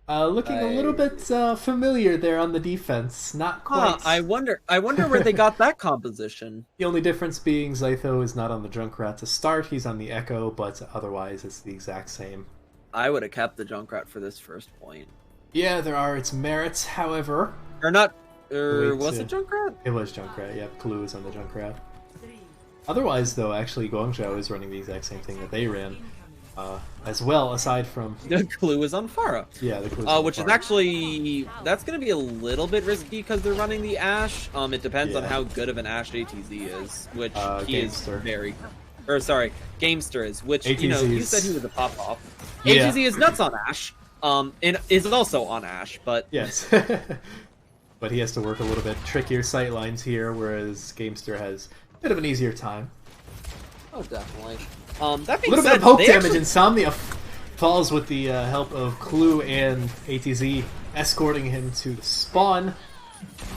Looking a little bit familiar there on the defense. Not quite. I wonder where they got that composition. The only difference being Zaito is not on the Junkrat to start. He's on the Echo, but otherwise it's the exact same. I would have kept the Junkrat for this first point. Yeah, there are its merits, however. Or not. Was it Junkrat? It was Junkrat, yeah. Clue is on the Junkrat. Otherwise, though, actually, Guangzhou is running the exact same thing that they ran. as well, aside from... The clue is on Pharah. Yeah, the clue is which is actually... That's going to be a little bit risky because they're running the Ashe. It depends on how good of an Ashe ATZ is, which he Gamester. is very... Or, sorry, Gamester is, which, ATZ you know, you said he was a pop-off. ATZ is nuts on Ashe, and is also on Ashe, but... Yes. But he has to work a little bit trickier sightlines here, whereas Gamester has a bit of an easier time. Oh, definitely. That being a little said, bit of poke damage. Actually... Insomnia falls with the help of Clue and ATZ escorting him to the spawn,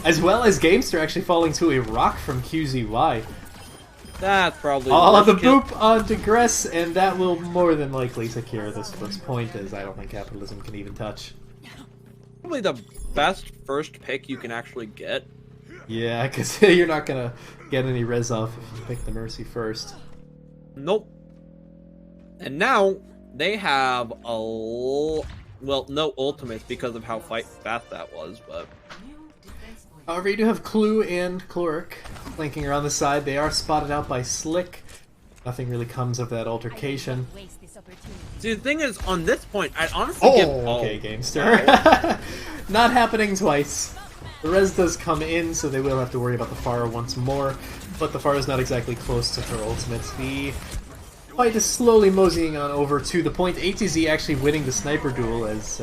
as well as Gamester actually falling to a rock from QZY. That's probably... The boop onto Gress, and that will more than likely secure this first point, as I don't think Capitalism can even touch. Probably the best first pick you can actually get. Yeah, because you're not going to get any res off if you pick the Mercy first. Nope. And now they have a well, no ultimates because of how fast that was, but however, you do have Clue and Cloric flanking around the side. They are spotted out by Slick. Nothing really comes of that altercation. See, the thing is, on this point, I'd honestly give... Okay, Gamester. Not happening twice. The res does come in, so they will have to worry about the Pharah once more, but the Pharah's not exactly close to her ultimate. The fight is slowly moseying on over to the point. ATZ actually winning the sniper duel, as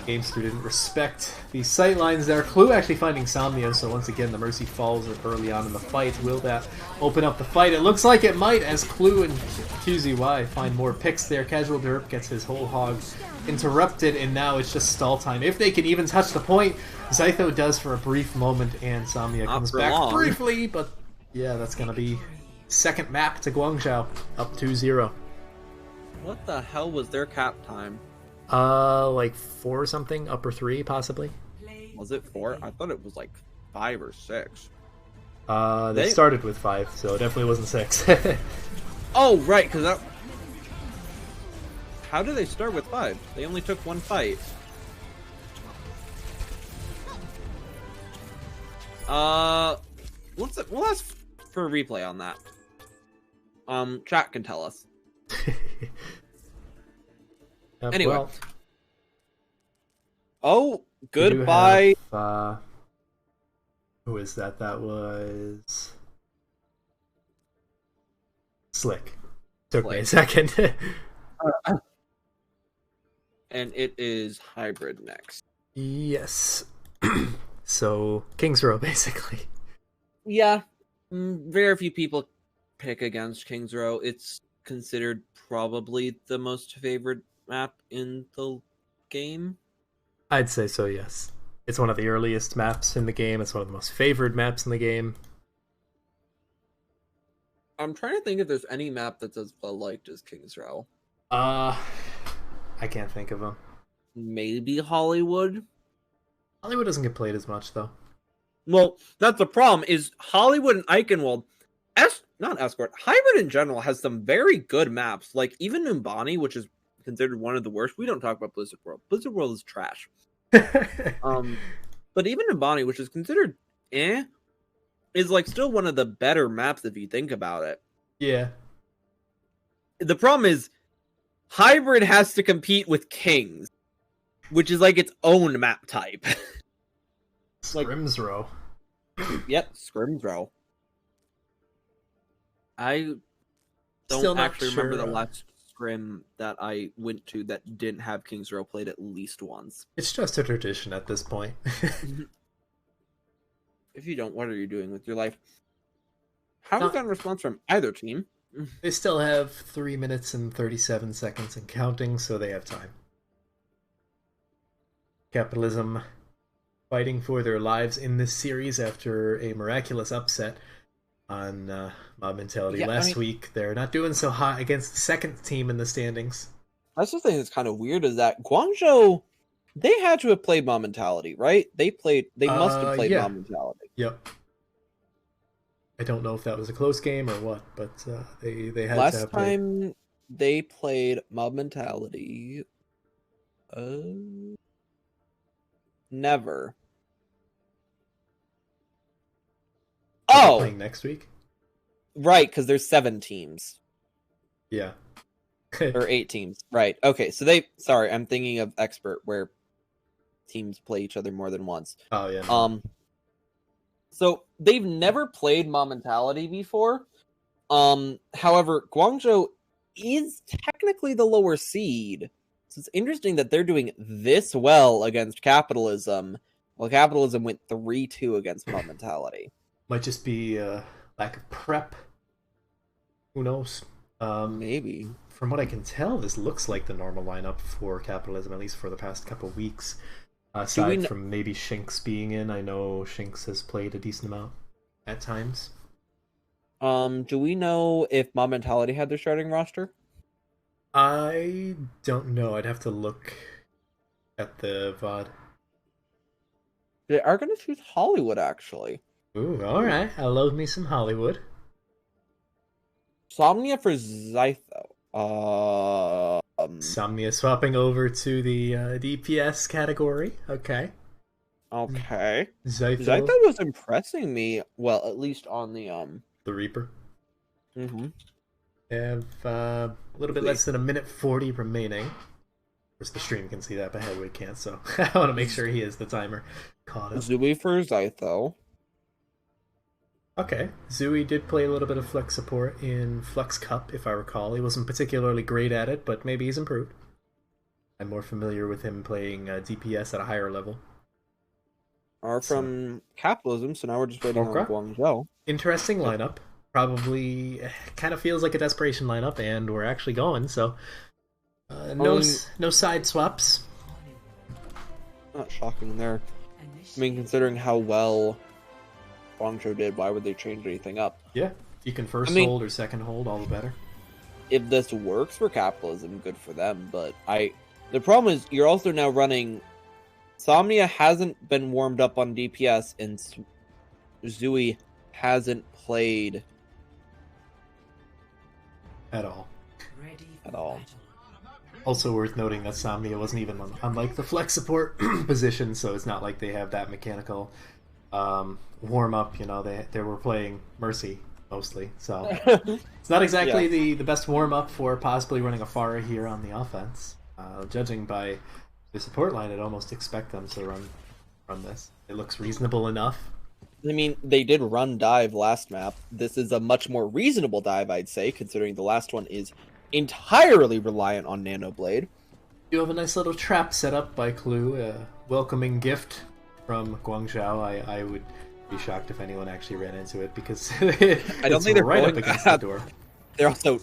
Gamester didn't respect the sightlines there. Clue actually finding Somnia, so once again the Mercy falls early on in the fight. Will that open up the fight? It looks like it might, as Clue and QZY find more picks there. Casual Derp gets his whole hog interrupted, and now it's just stall time. If they can even touch the point, Zytho does for a brief moment, and Somnia comes back briefly, but yeah, that's going to be second map to Guangzhou, up 2-0. What the hell was their cap time? Like 4 or something, upper 3 possibly. Was it 4? I thought it was like 5 or 6. They started with 5, so it definitely wasn't 6. Oh, right, because that... How did they start with 5? They only took 1 fight. We'll ask for a replay on that. Chat can tell us. Anyway. Well, oh, goodbye. Who is that? That was Slick. Took me a second. And it is Hybrid next. Yes. So, King's Row, basically. Yeah. Very few people pick against King's Row. It's considered probably the most favorite map in the game. I'd say so, yes. It's one of the earliest maps in the game. It's one of the most favored maps in the game. I'm trying to think if there's any map that's as well liked as King's Row. I can't think of them. Maybe Hollywood? Hollywood doesn't get played as much, though. Well, that's the problem, is Hollywood and Eichenwald, not Escort, Hybrid in general has some very good maps. Like, even Numbani, which is considered one of the worst. We don't talk about Blizzard World. Blizzard World is trash. But even Numbani, which is considered is like still one of the better maps if you think about it. Yeah. The problem is Hybrid has to compete with Kings, which is like its own map type. Scrimsrow. Yep, Scrimsrow. I don't actually remember the last Scrim that I went to that didn't have King's Row played at least once. It's just a tradition at this point. If you don't, what are you doing with your life? How is that a response from either team? They still have 3 minutes and 37 seconds and counting, so they have time. Capitalism fighting for their lives in this series after a miraculous upset on Mob Mentality last week. They're not doing so hot against the second team in the standings. That's the thing that's kind of weird, is that Guangzhou, they had to have played Mob Mentality, right? They must have played Mob Mentality. Yep. I don't know if that was a close game or what, but they had last to have played. time they played Mob Mentality. Never. Oh, playing next week. Right, because there's 7 teams. Yeah. Or 8 teams. Right. Okay, so they... Sorry, I'm thinking of Expert, where teams play each other more than once. Oh, yeah. No. So they've never played Mom Mentality before. However, Guangzhou is technically the lower seed. So it's interesting that they're doing this well against Capitalism, while Capitalism went 3-2 against Mom Mentality. Might just be lack of prep. Who knows? Maybe. From what I can tell, this looks like the normal lineup for Capitalism, at least for the past couple weeks. Aside from maybe Shinx being in, I know Shinx has played a decent amount at times. Do we know if Mom Mentality had their starting roster? I don't know. I'd have to look at the VOD. They are going to choose Hollywood, actually. Ooh, alright. I love me some Hollywood. Somnia for Zytho. Somnia swapping over to the DPS category. Okay. Okay. Zytho was impressing me. Well, at least on the Reaper. Mm-hmm. They have a little bit less than a minute 40 remaining. Of course, the stream can see that, but Headway can't, so I want to make sure he is the timer caught up. Zooey for Zytho. Okay. Zooey did play a little bit of Flex support in Flux Cup, if I recall. He wasn't particularly great at it, but maybe he's improved. I'm more familiar with him playing DPS at a higher level. Are from Capitalism, so now we're just waiting on Guangzhou. Interesting lineup. Probably kind of feels like a desperation lineup, and we're actually going, so no side swaps. Not shocking there. I mean, considering how well Guangzhou did, why would they change anything up? Yeah, if you can first hold or second hold, all the better. If this works for Capitalism, good for them, but the problem is you're also now running... Somnia hasn't been warmed up on DPS, and Zooey hasn't played at all. Also worth noting that Somnia wasn't even on like the flex support position, so it's not like they have that mechanical warm up. You know, they were playing Mercy mostly, so it's not exactly the best warm up for possibly running a Pharah here on the offense. Judging by the support line, I'd almost expect them to run this. It looks reasonable enough. I mean, they did run dive last map. This is a much more reasonable dive, I'd say, considering the last one is entirely reliant on Nano Blade. You have a nice little trap set up by Clue, a welcoming gift from Guangzhou. I would be shocked if anyone actually ran into it, because I don't think they're right up against the door. They're also...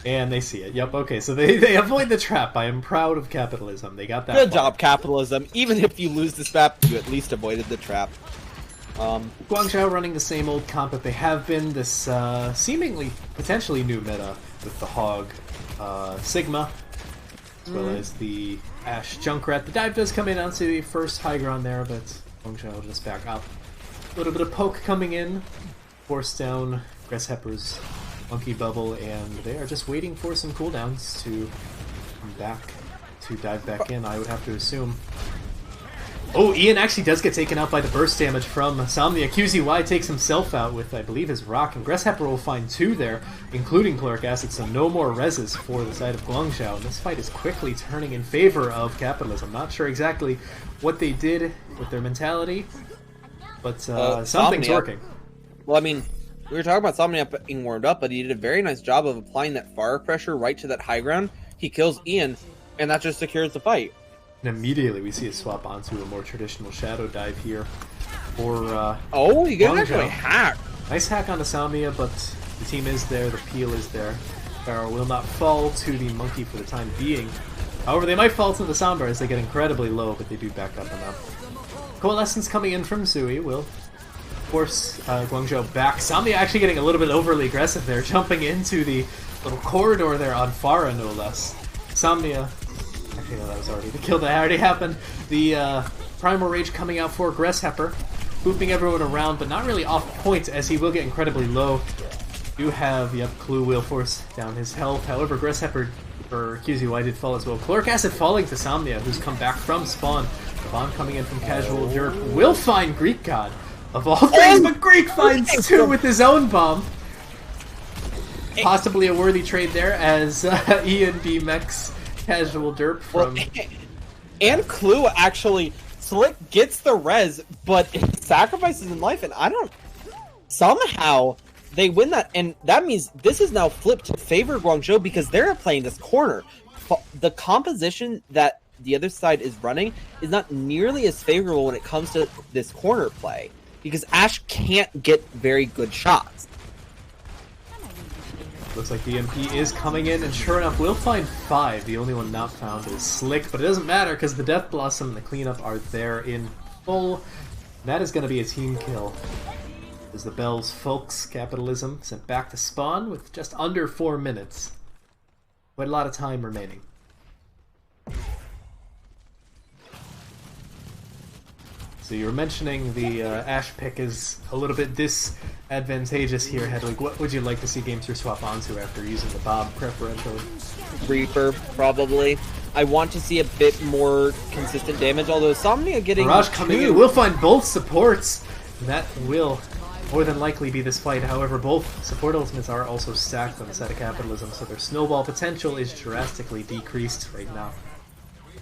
And they see it. Yep, okay, so they avoid the trap. I am proud of Capitalism. They got that Good job, Capitalism. Even if you lose this map, you at least avoided the trap. Guangzhou running the same old comp that they have been, this seemingly, potentially new meta with the Hog Sigma, as well as the Ash Junkrat. The dive does come in onto the first high ground there, but Guangzhou will just back up. A little bit of poke coming in, force down Gresshepper's Monkey Bubble, and they are just waiting for some cooldowns to come back, to dive back in, I would have to assume. Oh, Ian actually does get taken out by the burst damage from Somnia. QZY takes himself out with, I believe, his rock, and Gresshepper will find 2 there, including Chloric Acid, so no more reses for the side of Guangzhou. And this fight is quickly turning in favor of Capitalism. Not sure exactly what they did with their mentality, but something's working. Well, I mean, we were talking about Somnia being warmed up, but he did a very nice job of applying that fire pressure right to that high ground. He kills Ian, and that just secures the fight. And immediately we see a swap onto a more traditional shadow dive here for oh, you get actually hack. Nice hack onto Somnia, but the team is there, the peel is there. Pharah will not fall to the monkey for the time being. However, they might fall to the Sombra as they get incredibly low, but they do back up enough. Coalescence coming in from Zooey will force Guangzhou back. Somnia actually getting a little bit overly aggressive there, jumping into the little corridor there on Pharah, no less. Somnia... Actually, no, that was already the kill that already happened. The Primal Rage coming out for Gresshepper, looping everyone around, but not really off point, as he will get incredibly low. You have, Clue will force down his health. However, Gresshepper, or QZY, did fall as well. Chloric Acid falling to Somnia, who's come back from spawn. The bomb coming in from Casual Jerk will find Greek God, of all things, but Greek finds 2 with his own bomb. possibly a worthy trade there as Ian DMX Casual Derp from... And Clue actually, Slick gets the res, but it sacrifices in life, and I don't... Somehow, they win that, and that means this is now flipped to favor Guangzhou because they're playing this corner. The composition that the other side is running is not nearly as favorable when it comes to this corner play, because Ash can't get very good shots. Looks like the MP is coming in, and sure enough, we'll find 5. The only one not found is Slick, but it doesn't matter because the Death Blossom and the cleanup are there in full. That is going to be a team kill. As the Bells folks, Kappatilism, sent back to spawn with just under 4 minutes. Quite a lot of time remaining. So you were mentioning the Ash pick is a little bit disadvantageous here, Hedwig. What would you like to see Gamesters swap onto after using the Bob preferentially? Reaper, probably. I want to see a bit more consistent damage, although Somnia getting... Barrage coming in. We'll find both supports. That will more than likely be this fight. However, both support ultimates are also stacked on the side of Kappatilism, so their snowball potential is drastically decreased right now.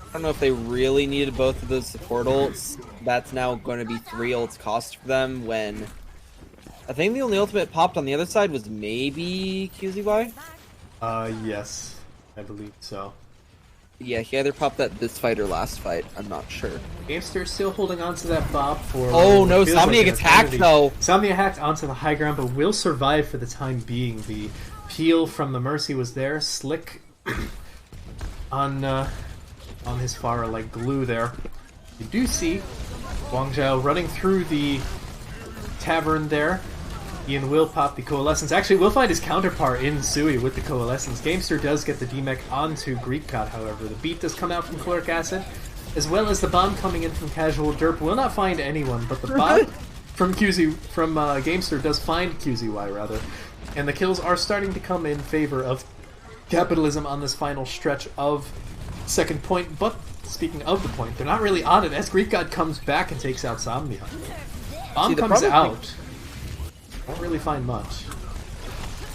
I don't know if they really needed both of those support ults. That's now going to be 3 ults cost for them when... I think the only ultimate popped on the other side was maybe QZY? Yes. I believe so. Yeah, he either popped that this fight or last fight. I'm not sure. Gamester still holding on to that Bob for... Oh no, Somnia gets hacked though! Somnia hacked onto the high ground, but will survive for the time being. The peel from the Mercy was there. Slick on his far like glue there. You do see Guangzhou running through the tavern there. Ian will pop the Coalescence. Actually, we'll find his counterpart in Sui with the Coalescence. Gamester does get the DMech onto Greek God, however. The beat does come out from Chloric Acid, as well as the bomb coming in from Casual Derp. Will not find anyone, but the bomb from Gamester does find QZY, rather. And the kills are starting to come in favor of Kappatilism on this final stretch of second point. But speaking of the point, they're not really on it as Greek God comes back and takes out Somnia. Bomb comes out. Won't really find much.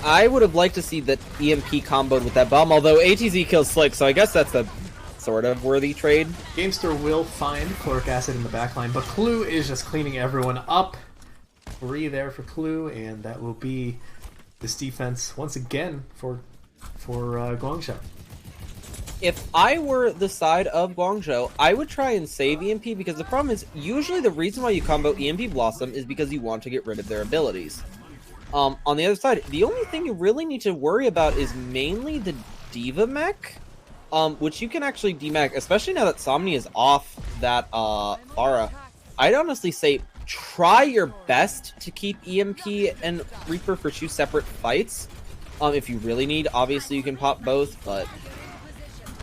I would have liked to see that EMP comboed with that bomb, although ATZ kills Slick, so I guess that's a sort of worthy trade. Gamester will find Chloric Acid in the backline, but Clue is just cleaning everyone up. 3 there for Clue, and that will be this defense once again for Guangzhou. If I were the side of Guangzhou, I would try and save EMP, because the problem is, usually the reason why you combo EMP Blossom is because you want to get rid of their abilities. On the other side, the only thing you really need to worry about is mainly the Diva mech, which you can actually demech, especially now that Somni is off that aura. I'd honestly say try your best to keep EMP and Reaper for 2 separate fights. If you really need, obviously you can pop both, but...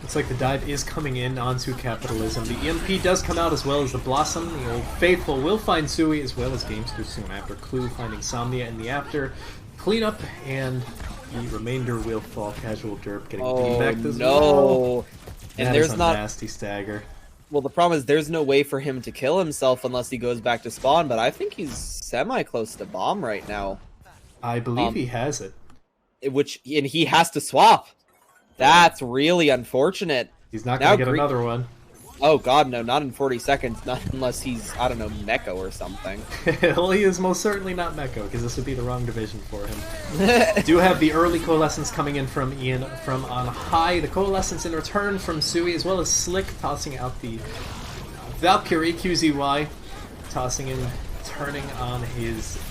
Looks like the dive is coming in onto Kappatilism. The EMP does come out as well as the Blossom. The Old Faithful will find Sui as well as Gamester soon after. Clue finding Somnia in the after. Cleanup, and the remainder will fall. Casual Derp getting defect as well. And that there's not nasty stagger. Well, the problem is there's no way for him to kill himself unless he goes back to spawn, but I think he's semi-close to bomb right now. I believe he has it. And he has to swap. That's really unfortunate. He's not going to get another one. Oh god, no, not in 40 seconds, not unless he's, I don't know, Meko or something. Well, he is most certainly not Meko, because this would be the wrong division for him. Do have the early Coalescence coming in from Ian from on high. The Coalescence in return from Sui, as well as Slick tossing out the Valkyrie QZY, tossing in, turning on his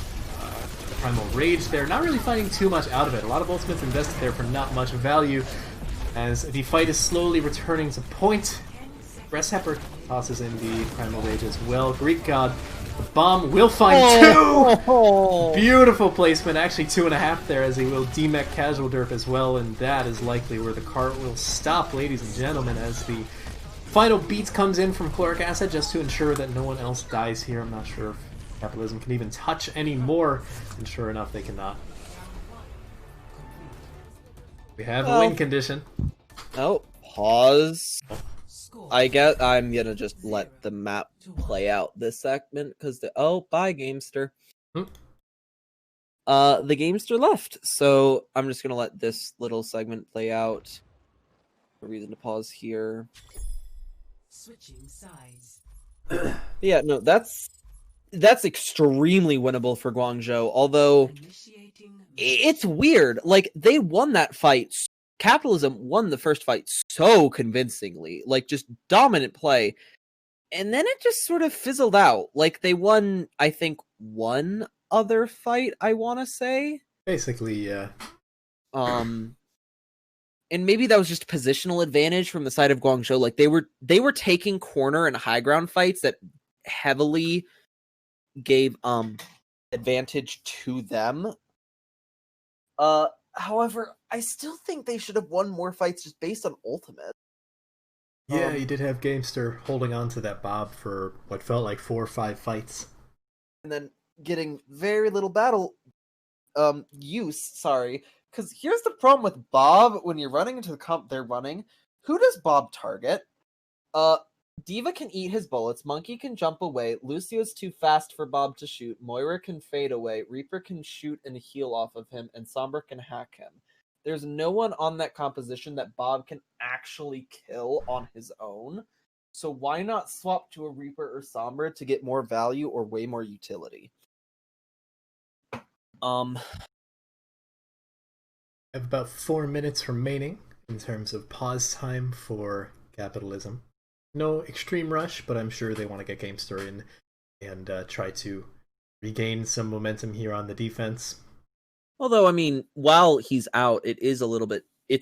Primal Rage there. Not really finding too much out of it. A lot of ultimates invested there for not much value, as the fight is slowly returning to point. Breshepper tosses in the Primal Rage as well. Greek God, the bomb will find 2! Beautiful placement, actually 2.5 there, as he will demech Casual Derp as well, and that is likely where the cart will stop, ladies and gentlemen, as the final beat comes in from Chloric Acid just to ensure that no one else dies here. I'm not sure if Kappatilism can even touch any more, and sure enough, they cannot. We have a win condition. Oh, pause. I guess I'm gonna just let the map play out this segment, because bye, Gamester. the Gamester left. So I'm just gonna let this little segment play out. No reason to pause here. Switching sides. Yeah, no, that's extremely winnable for Guangzhou. Although it's weird, like they won that fight. Capitalism won the first fight so convincingly, like just dominant play, and then it just sort of fizzled out. Like they won, I think, one other fight, I want to say. Basically, yeah. And maybe that was just positional advantage from the side of Guangzhou. Like they were taking corner and high ground fights that heavily gave advantage to them. However, I still think they should have won more fights just based on ultimate. Yeah, you did have Gamester holding on to that Bob for what felt like 4 or 5 fights. And then getting very little battle use, sorry. Because here's the problem with Bob when you're running into the comp they're running. Who does Bob target? Diva can eat his bullets, Monkey can jump away, Lucio's too fast for Bob to shoot, Moira can fade away, Reaper can shoot and heal off of him, and Sombra can hack him. There's no one on that composition that Bob can actually kill on his own, so why not swap to a Reaper or Sombra to get more value or way more utility? I have about 4 minutes remaining in terms of pause time for Capitalism. No extreme rush, but I'm sure they want to get Gamester in and try to regain some momentum here on the defense. Although, I mean, while he's out, it's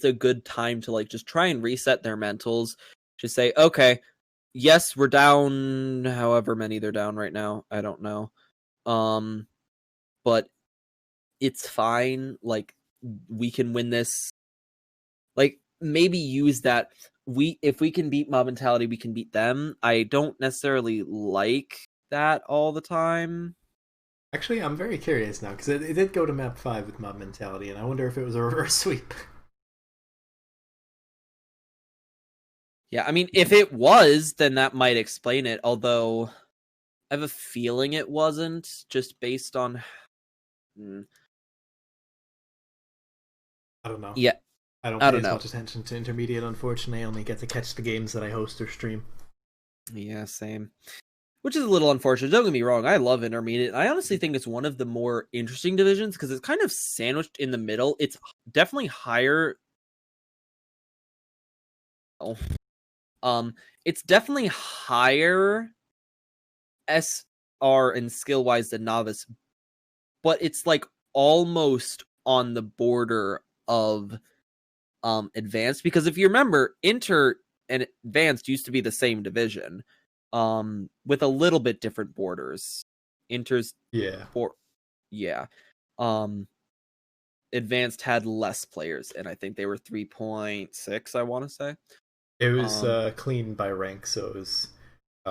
a good time to like just try and reset their mentals. Just say, okay, yes, we're down however many they're down right now. I don't know. But it's fine. Like, we can win this. Like, maybe use that. If we can beat Mob Mentality, we can beat them. I don't necessarily like that all the time. Actually, I'm very curious now, because it did go to map 5 with Mob Mentality, and I wonder if it was a reverse sweep. Yeah, I mean, if it was, then that might explain it, although I have a feeling it wasn't, just based on... I don't know. Yeah. I don't pay as much attention to Intermediate, unfortunately. I only get to catch the games that I host or stream. Yeah, same. Which is a little unfortunate. Don't get me wrong, I love Intermediate. I honestly think it's one of the more interesting divisions because it's kind of sandwiched in the middle. It's definitely higher. It's definitely higher SR and skill wise than Novice, but it's like almost on the border of Advanced, because if you remember, Inter and Advanced used to be the same division, with a little bit different borders. Inter's Advanced had less players, and I think they were 3.6, I want to say. It was clean by rank, so it was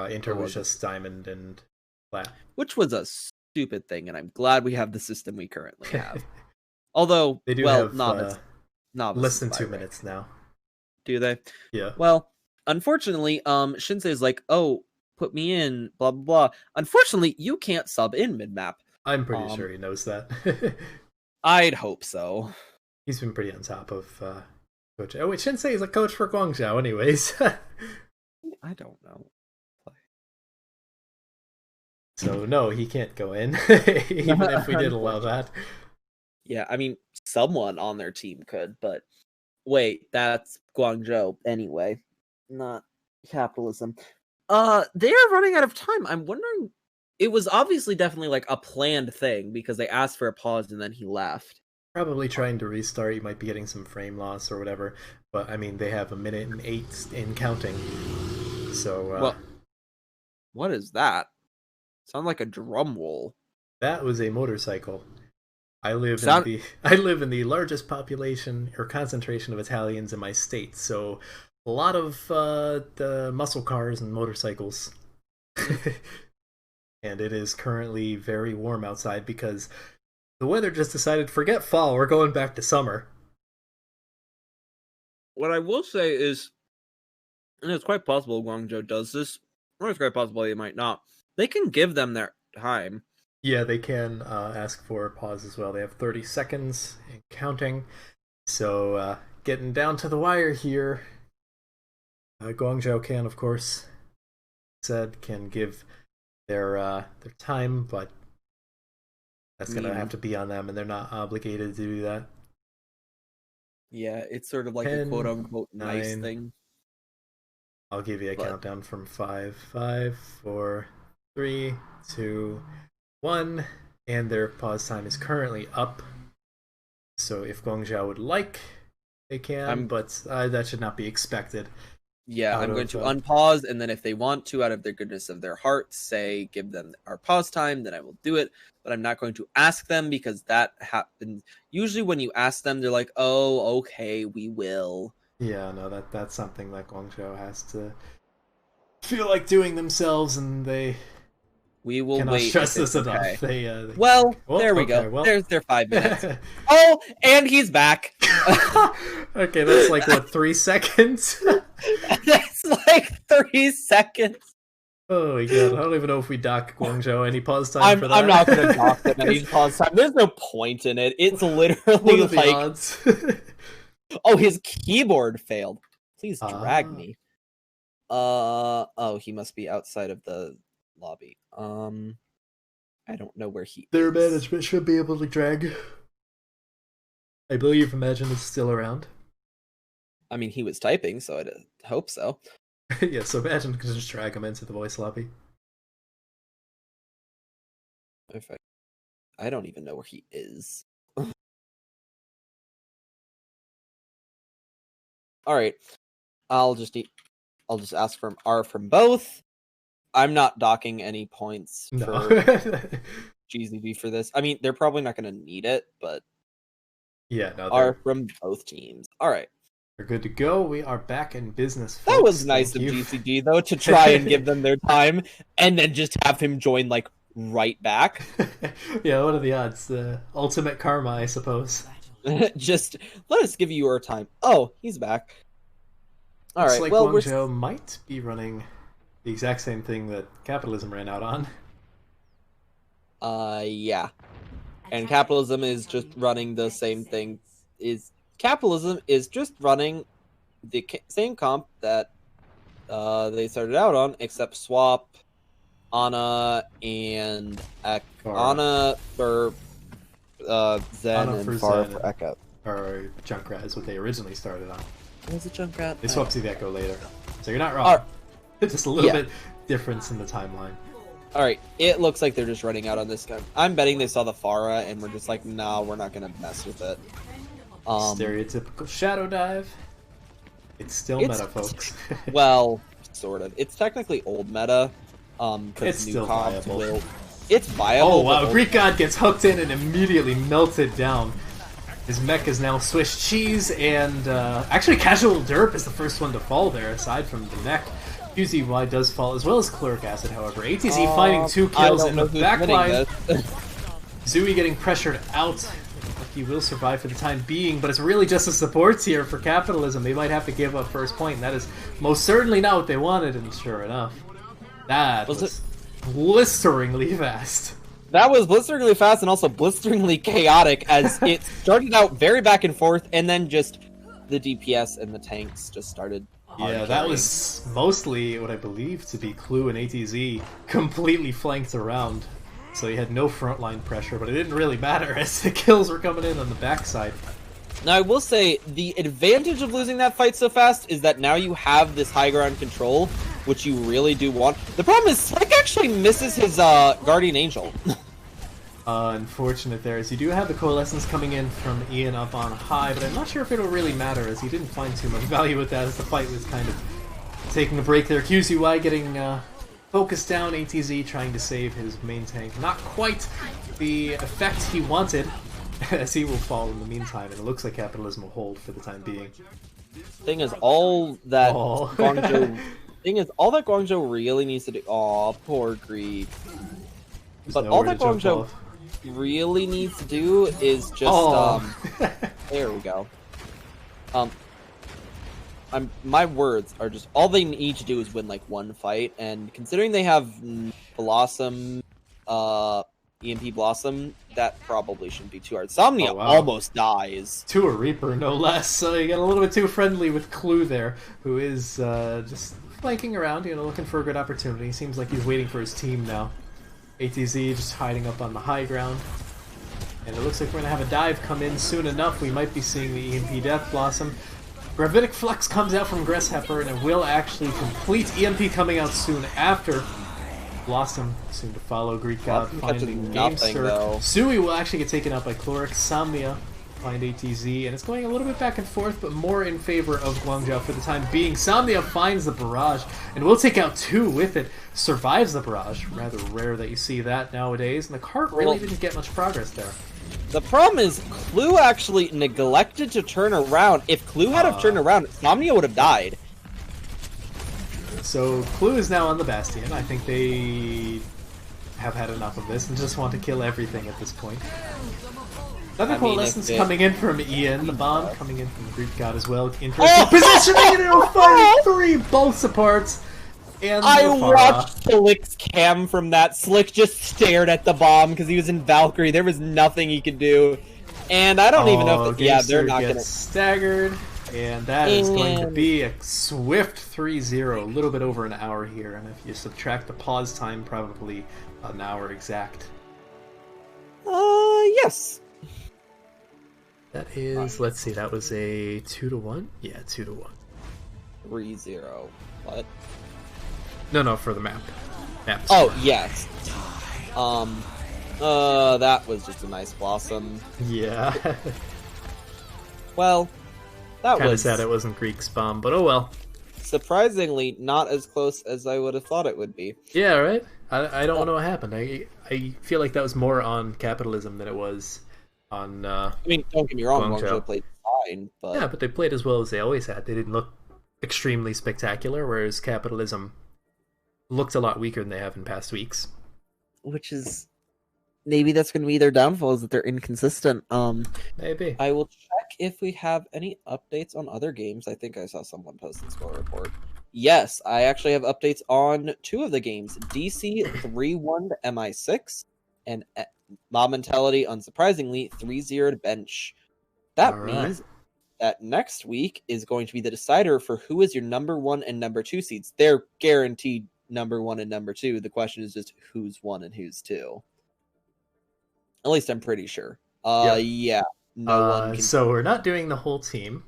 Inter was just Diamond and Plat. Which was a stupid thing, and I'm glad we have the system we currently have. Although, they do have Novice less than 2 minutes now. Do they? Yeah. Well, unfortunately, Shinsei is like, oh, put me in, blah, blah, blah. Unfortunately, you can't sub in mid-map. I'm pretty sure he knows that. I'd hope so. He's been pretty on top of coach. Oh, wait, Shinsei is a coach for Guangzhou anyways. I don't know. So, no, he can't go in, even if we did allow that. Yeah, I mean, someone on their team could, but wait, that's Guangzhou anyway, not Capitalism. They are running out of time. I'm wondering, it was obviously definitely like a planned thing because they asked for a pause and then he left. Probably trying to restart. You might be getting some frame loss or whatever, but I mean, they have 1 minute and 8 in counting. So, well, what is that? Sounds like a drum roll. That was a motorcycle. I live in the largest population or concentration of Italians in my state, so a lot of the muscle cars and motorcycles. And it is currently very warm outside because the weather just decided, forget fall, we're going back to summer. What I will say is, and it's quite possible Guangzhou does this, or it's quite possible they might not. They can give them their time. Yeah, they can ask for a pause as well. They have 30 seconds and counting. So getting down to the wire here. Guangzhou can, of course, can give their time, but that's gonna have to be on them, and they're not obligated to do that. Yeah, it's sort of like 10, a quote unquote nice 9. thing. I'll give you a countdown from 5, 5, 4, 3, 2, 1, and their pause time is currently up. So if Guangzhou would like, they can, but that should not be expected. Yeah, I'm going to unpause, and then if they want to, out of their goodness of their hearts, say give them our pause time, then I will do it. But I'm not going to ask them, because that happens. Usually when you ask them, they're like, oh, okay, we will. Yeah, no, that's something that Guangzhou has to feel like doing themselves, and we will cannot wait. stress this enough. Okay. They well, there we go. Well. There's their 5 minutes. Oh, and he's back. Okay, that's like, what, 3 seconds? That's like 3 seconds. Oh my god, I don't even know if we dock Guangzhou any pause time for that. I'm not going to dock them any pause time. There's no point in it. It's literally what are the like... odds? Oh, his keyboard failed. Please drag me. Oh, he must be outside of the lobby. I don't know where he Their is. management should be able to drag. I believe Imagine is still around. I mean, he was typing, so I hope so. Yeah, so Imagine can just drag him into the voice lobby. I don't even know where he is. All right, I'll just ask from R from both. I'm not docking any points for GZB for this. I mean, they're probably not going to need it, but yeah, no, R from both teams. All right, we're good to go. We are back in business, folks. That was nice of GCG though, to try and give them their time and then just have him join like right back. Yeah, what are the odds? The ultimate karma, I suppose. Just let us give you your time. Oh, he's back. All Looks right. like Well, Guangzhou might be running the exact same thing that Capitalism ran out on. Yeah. And Capitalism is just running the same thing. Capitalism is just running the same comp that they started out on, except swap Ana and Ana for Zen Ana and for Farah Zen for Echo. Or Junkrat is what they originally started on. Was it Junkrat? They swapped to the Echo later. So you're not wrong. It's just a little bit difference in the timeline. Alright, it looks like they're just running out on this gun. I'm betting they saw the Farah and we're just like, nah, we're not gonna mess with it. Stereotypical shadow dive. It's still meta, folks. Well, sort of. It's technically old meta. It's still viable. It's viable. Oh wow, Greek God gets hooked in and immediately melted down. His mech is now Swiss cheese, and actually Casual Derp is the first one to fall there, aside from the neck. QZY does fall, as well as Chloric Acid, however. ATZ finding 2 kills in the backline. Zooey getting pressured out. He will survive for the time being, but it's really just the supports here for Capitalism. They might have to give up first point, and that is most certainly not what they wanted, and sure enough. That was blisteringly fast. That was blisteringly fast and also blisteringly chaotic, as it started out very back and forth, and then just the DPS and the tanks just started Yeah, that was mostly what I believe to be Clue and ATZ completely flanked around. So he had no frontline pressure, but it didn't really matter as the kills were coming in on the backside. Now, I will say, the advantage of losing that fight so fast is that now you have this high ground control, which you really do want. The problem is, Slick actually misses his Guardian Angel. Unfortunate there, as you do have the Coalescence coming in from Ian up on high, but I'm not sure if it'll really matter, as he didn't find too much value with that, as the fight was kind of taking a break there. QZY getting focused down, ATZ trying to save his main tank. Not quite the effect he wanted, as he will fall in the meantime, and it looks like Capitalism will hold for the time being. Thing is, all that Guangzhou really needs to do... Aw, poor Greek. But all that Guangzhou really needs to do is just there we go. My words are just all they need to do is win like one fight, and considering they have Blossom, EMP Blossom, that probably shouldn't be too hard. Somnia Oh, wow. almost dies. To a Reaper, no less. So you get a little bit too friendly with Clue there, who is just flanking around, looking for a good opportunity. Seems like he's waiting for his team now. ATZ just hiding up on the high ground. And it looks like we're going to have a dive come in soon enough. We might be seeing the EMP Death Blossom. Gravitic Flux comes out from Gresshepper, and it will actually complete. EMP coming out soon after. Blossom soon to follow. Greek God finding Gangster. Sui will actually get taken out by Chloric. Samnia find ATZ, and it's going a little bit back and forth, but more in favor of Guangzhou for the time being. Samnia finds the barrage, and will take out 2 with it. Survives the barrage. Rather rare that you see that nowadays, and the cart really didn't get much progress there. The problem is, Clue actually neglected to turn around. If Clue had have turned around, Somnia would have died. So Clue is now on the Bastion. I think they have had enough of this and just want to kill everything at this point. Another coalescence coming in from Ian. The bomb coming in from Greek God as well. Interesting positioning, and it'll fire 3 both supports. And I watched Slick's cam from that. Slick just stared at the bomb because he was in Valkyrie. There was nothing he could do. And I don't even know if... they're not going to... staggered. And that is going to be a swift 3-0, a little bit over an hour here. And if you subtract the pause time, probably an hour exact. Yes. That is, let's see, that was a 2-1? Yeah, 2-1. 3-0. What? No, for the map. Oh, yes. That was just a nice Blossom. Yeah. Well... That kind of was sad it wasn't Greek's bomb, but oh well. Surprisingly, not as close as I would have thought it would be. Yeah, right? I don't know what happened. I feel like that was more on Kappatilism than it was on I mean, don't get me wrong, Guangzhou played fine, but... Yeah, but they played as well as they always had. They didn't look extremely spectacular, whereas Kappatilism looked a lot weaker than they have in past weeks. Which is... Maybe that's going to be their downfall, is that they're inconsistent. Maybe. I will check if we have any updates on other games. I think I saw someone post the score report. Yes, I actually have updates on 2 of the games. DC 3-1 to MI6, and Mob Mentality, unsurprisingly, 3-0 to Bench. That means that next week is going to be the decider for who is your number 1 and number 2 seeds. They're guaranteed number 1 and number 2. The question is just who's 1 and who's 2. At least I'm pretty sure. Yeah. No one can... So we're not doing the whole team.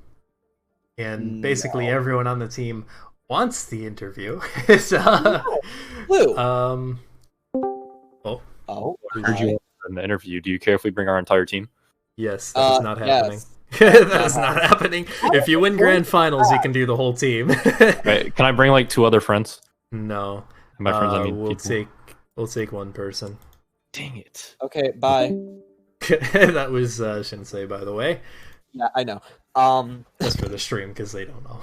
And basically everyone on the team wants the interview. So, Blue. I heard you in the interview. Do you care if we bring our entire team? Yes, that is not happening. Yes. That is not happening. If you win grand finals, you can do the whole team. Right. Can I bring like 2 other friends? No. My friends, I mean, we'll take one person. Dang it. Okay, bye. That was Shinsei, by the way. Yeah, I know. Just for the stream, because they don't know.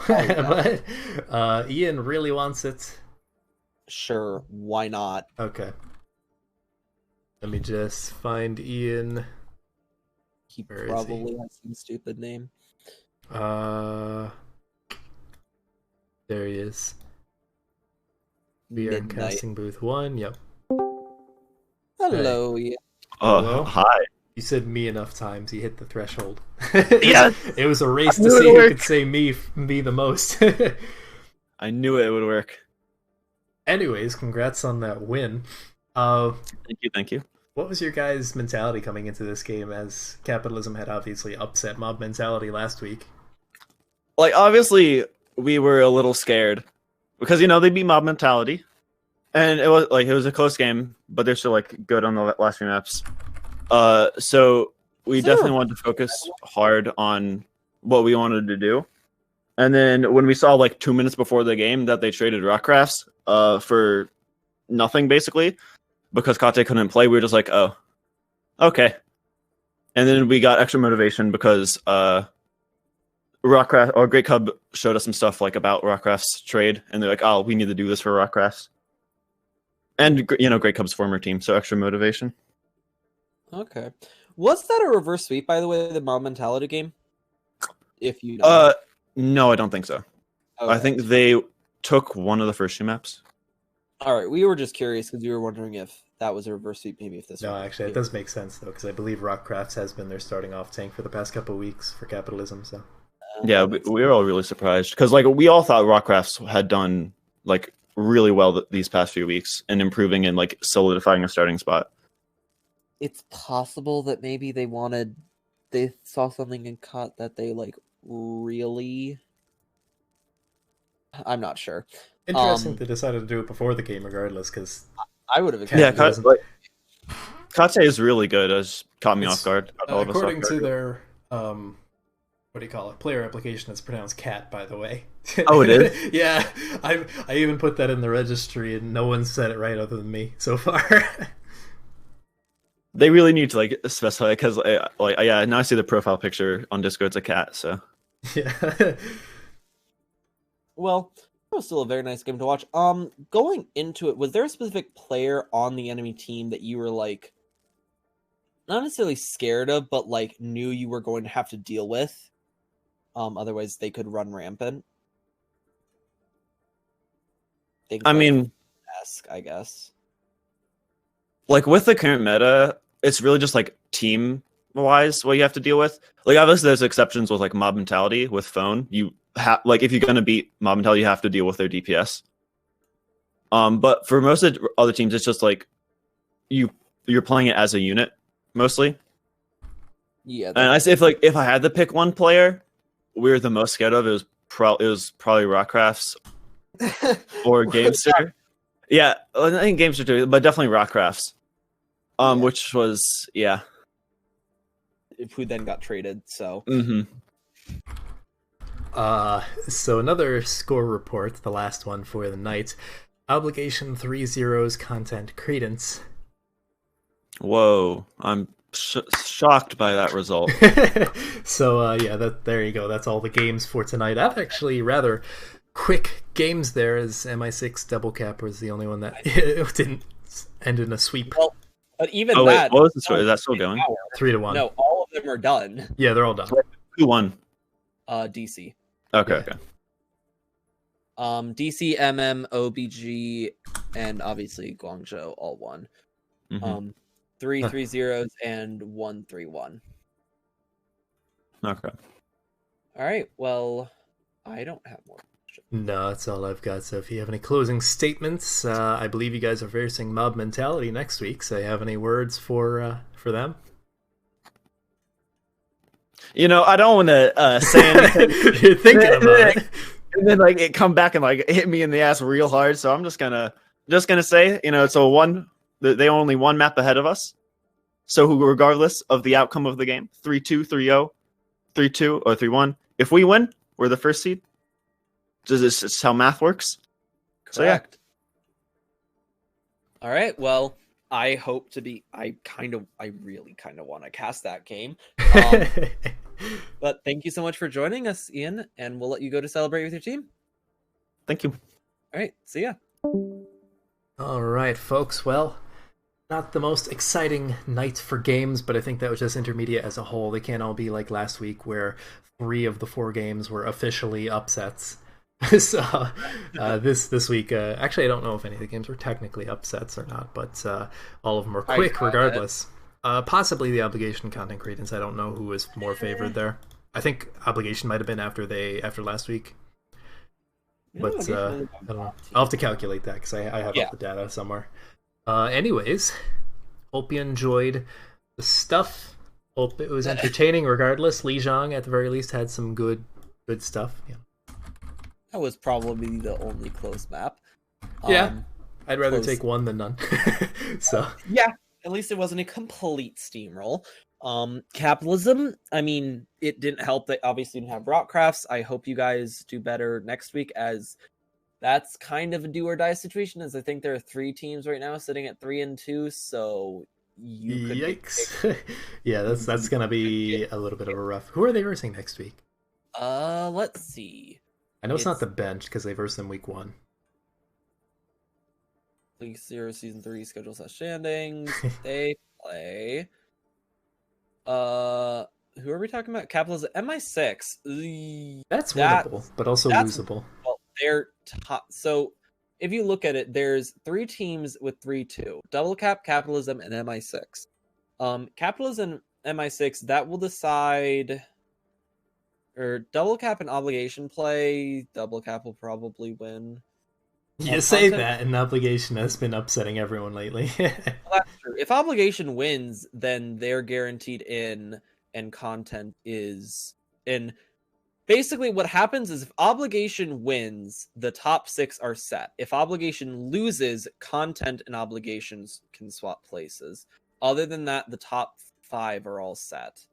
But Ian really wants it. Sure, why not? Okay. Let me just find Ian. He probably has some stupid name. There he is. We are in casting booth 1. Yep. Hello, Ian. Hello? Hi. You said me enough times. You hit the threshold. Yeah. It was a race to see who could say me the most. I knew it would work. Anyways, congrats on that win. Thank you. What was your guys' mentality coming into this game, as Kappatilism had obviously upset Mob Mentality last week? Like, obviously, we were a little scared because they beat Mob Mentality, and it was a close game, but they're still good on the last few maps. So we definitely wanted to focus hard on what we wanted to do. And then when we saw 2 minutes before the game that they traded Rockcrafts for nothing basically because Kate couldn't play, we were just like, oh, okay. And then we got extra motivation because Rockcraft or Great Cub showed us some stuff about Rockcraft's trade, and they're like, oh, we need to do this for Rockcrafts. And Great Cub's former team, so extra motivation. Okay. Was that a reverse sweep, by the way, the Mob Mentality game? If you know. No, I don't think so. Okay. I think they took one of the first 2 maps. All right, we were just curious because we were wondering if that was a reverse sweep, maybe if this. No, one actually, it does make sense though, because I believe Rockcrafts has been their starting off tank for the past couple of weeks for Capitalism. So Yeah, we were all really surprised because like we all thought Rockcrafts had done like really well these past few weeks and improving and like solidifying a starting spot. It's possible that maybe they saw something in cut that they like really. I'm not sure. interesting they decided to do it before the game, regardless, because I would have Yeah, expected. Kate is really good. As caught me off guard. according to their what do you call it? Player application, it's pronounced cat, by the way. Oh, it is? Yeah, I even put that in the registry, and no one said it right other than me so far. They really need to like specify because like yeah, now I see the profile picture on Discord. It's a cat, so Yeah. Well, it was still a very nice game to watch. Going into it, was there a specific player on the enemy team that you were like not necessarily scared of, but like knew you were going to have to deal with? Otherwise they could run rampant. I mean, I guess. like with the current meta, it's really just like team wise what you have to deal with. Like obviously there's exceptions with like mob mentality with phone. You have like if you're gonna beat mob mentality, you have to deal with their DPS. But for most of the other teams, it's just like you're playing it as a unit mostly. Yeah. And I say if I had to pick one player, we're the most scared of it was probably Rockcrafts or Gamester. Yeah, I think Gamester too, but definitely Rockcrafts. Which was who then got traded. So. Mm-hmm. So another score report, the last one for the night. Obligation 3-0's content credence. Whoa, I'm shocked by that result. So yeah, there you go. That's all the games for tonight. I've actually rather quick games there, as MI6 double cap was the only one that didn't end in a sweep. Well, but even wait, what was the story? Is that still going? 3-1. No, all of them are done. Yeah, they're all done. Who won? DC. Okay, Yeah. okay. DC, MM, OBG, and obviously Guangzhou all won. Mm-hmm. 3 3-0s and 1 3-1. Okay. All right. Well, I don't have more. No, that's all I've got. So if you have any closing statements, I believe you guys are versing Mob Mentality next week. So you have any words for them? You know, I don't want to say anything. You're thinking about it. And then like it come back and like hit me in the ass real hard. So I'm just gonna say, you know, so they only one map ahead of us. So regardless of the outcome of the game, 3-2, 3-0, 3-2, or 3-1, if we win, we're the first seed. This is how math works. Correct. So yeah. All right. Well, I hope to be. I really kind of want to cast that game. But thank you so much for joining us, Ian, and we'll let you go to celebrate with your team. Thank you. All right. See ya. All right, folks. Well, not the most exciting night for games, but I think that was just intermediate as a whole. They can't all be like last week where 3 of the 4 games were officially upsets. So this week, actually, I don't know if any of the games were technically upsets or not, but all of them were quick regardless. Possibly the Obligation content credence. I don't know who was more favored there. I think Obligation might have been after last week. But I don't know. I'll have to calculate that because I have all the data somewhere. Anyways, hope you enjoyed the stuff. Hope it was entertaining regardless. Li Zhang, at the very least, had some good stuff. Yeah. That was probably the only close map. Yeah. I'd rather close. take one than none. So yeah, at least it wasn't a complete steamroll. Capitalism, I mean, it didn't help that obviously didn't have Rockcrafts. I hope you guys do better next week, as that's kind of a do or die situation, as I think there are 3 teams right now sitting at 3-2, so you could yikes. Yeah, that's gonna be a little bit of a rough. Who are they versing next week? Let's see. I know it's not the bench because they versed them week 1. League 0 Season 3 schedule standings. They play. Who are we talking about? Capitalism. MI6. That's winnable, but also losable. Well, they're top. So if you look at it, there's 3 teams with 3-2: Double Cap, Capitalism, and MI6. Capitalism, MI6, that will decide. Or Double Cap and Obligation play. Double Cap will probably win. You say Content- that, and Obligation has been upsetting everyone lately. Well, that's true. If Obligation wins, then they're guaranteed in, and Content is in. Basically, what happens is if Obligation wins, the top 6 are set. If Obligation loses, Content and Obligations can swap places. Other than that, the top 5 are all set.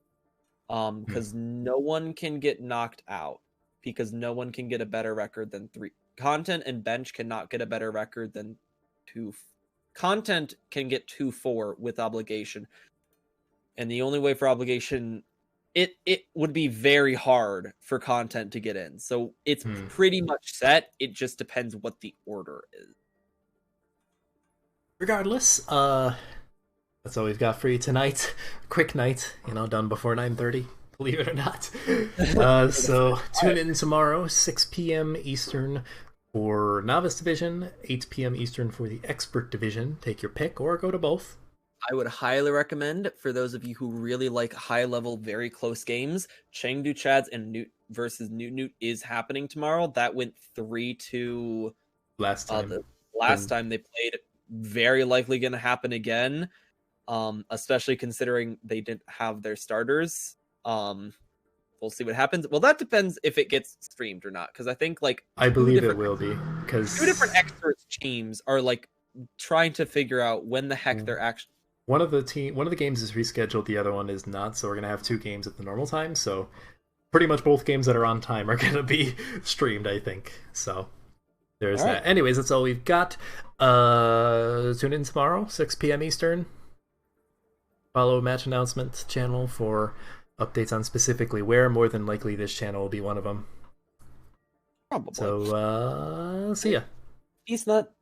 Because no one can get knocked out. Because no one can get a better record than 3. Content and Bench cannot get a better record than 2. Content can get 2-4 with Obligation. And the only way for Obligation, it would be very hard for Content to get in. So it's pretty much set. It just depends what the order is. Regardless, that's all we've got for you tonight. Quick night, done before 9:30. Believe it or not. So tune in tomorrow, 6 p.m. Eastern for Novice Division, 8 p.m. Eastern for the Expert Division. Take your pick or go to both. I would highly recommend, for those of you who really like high-level, very close games, Chengdu Chads and Newt versus Newt is happening tomorrow. That went 3-2 last time. The last time they played. Very likely going to happen again, especially considering they didn't have their starters. We'll see what happens. Well, that depends if it gets streamed or not, because I think I believe it will be, because 2 different experts teams are trying to figure out when the heck they're actually. One of the games is rescheduled, the other one is not, so we're gonna have 2 games at the normal time. So pretty much both games that are on time are gonna be streamed, I think. So there's that. Anyways, that's all we've got. Tune in tomorrow, 6 p.m. Eastern. Follow Match Announcement channel for updates on specifically where. More than likely this channel will be one of them. Probably. So see ya. Peace nut.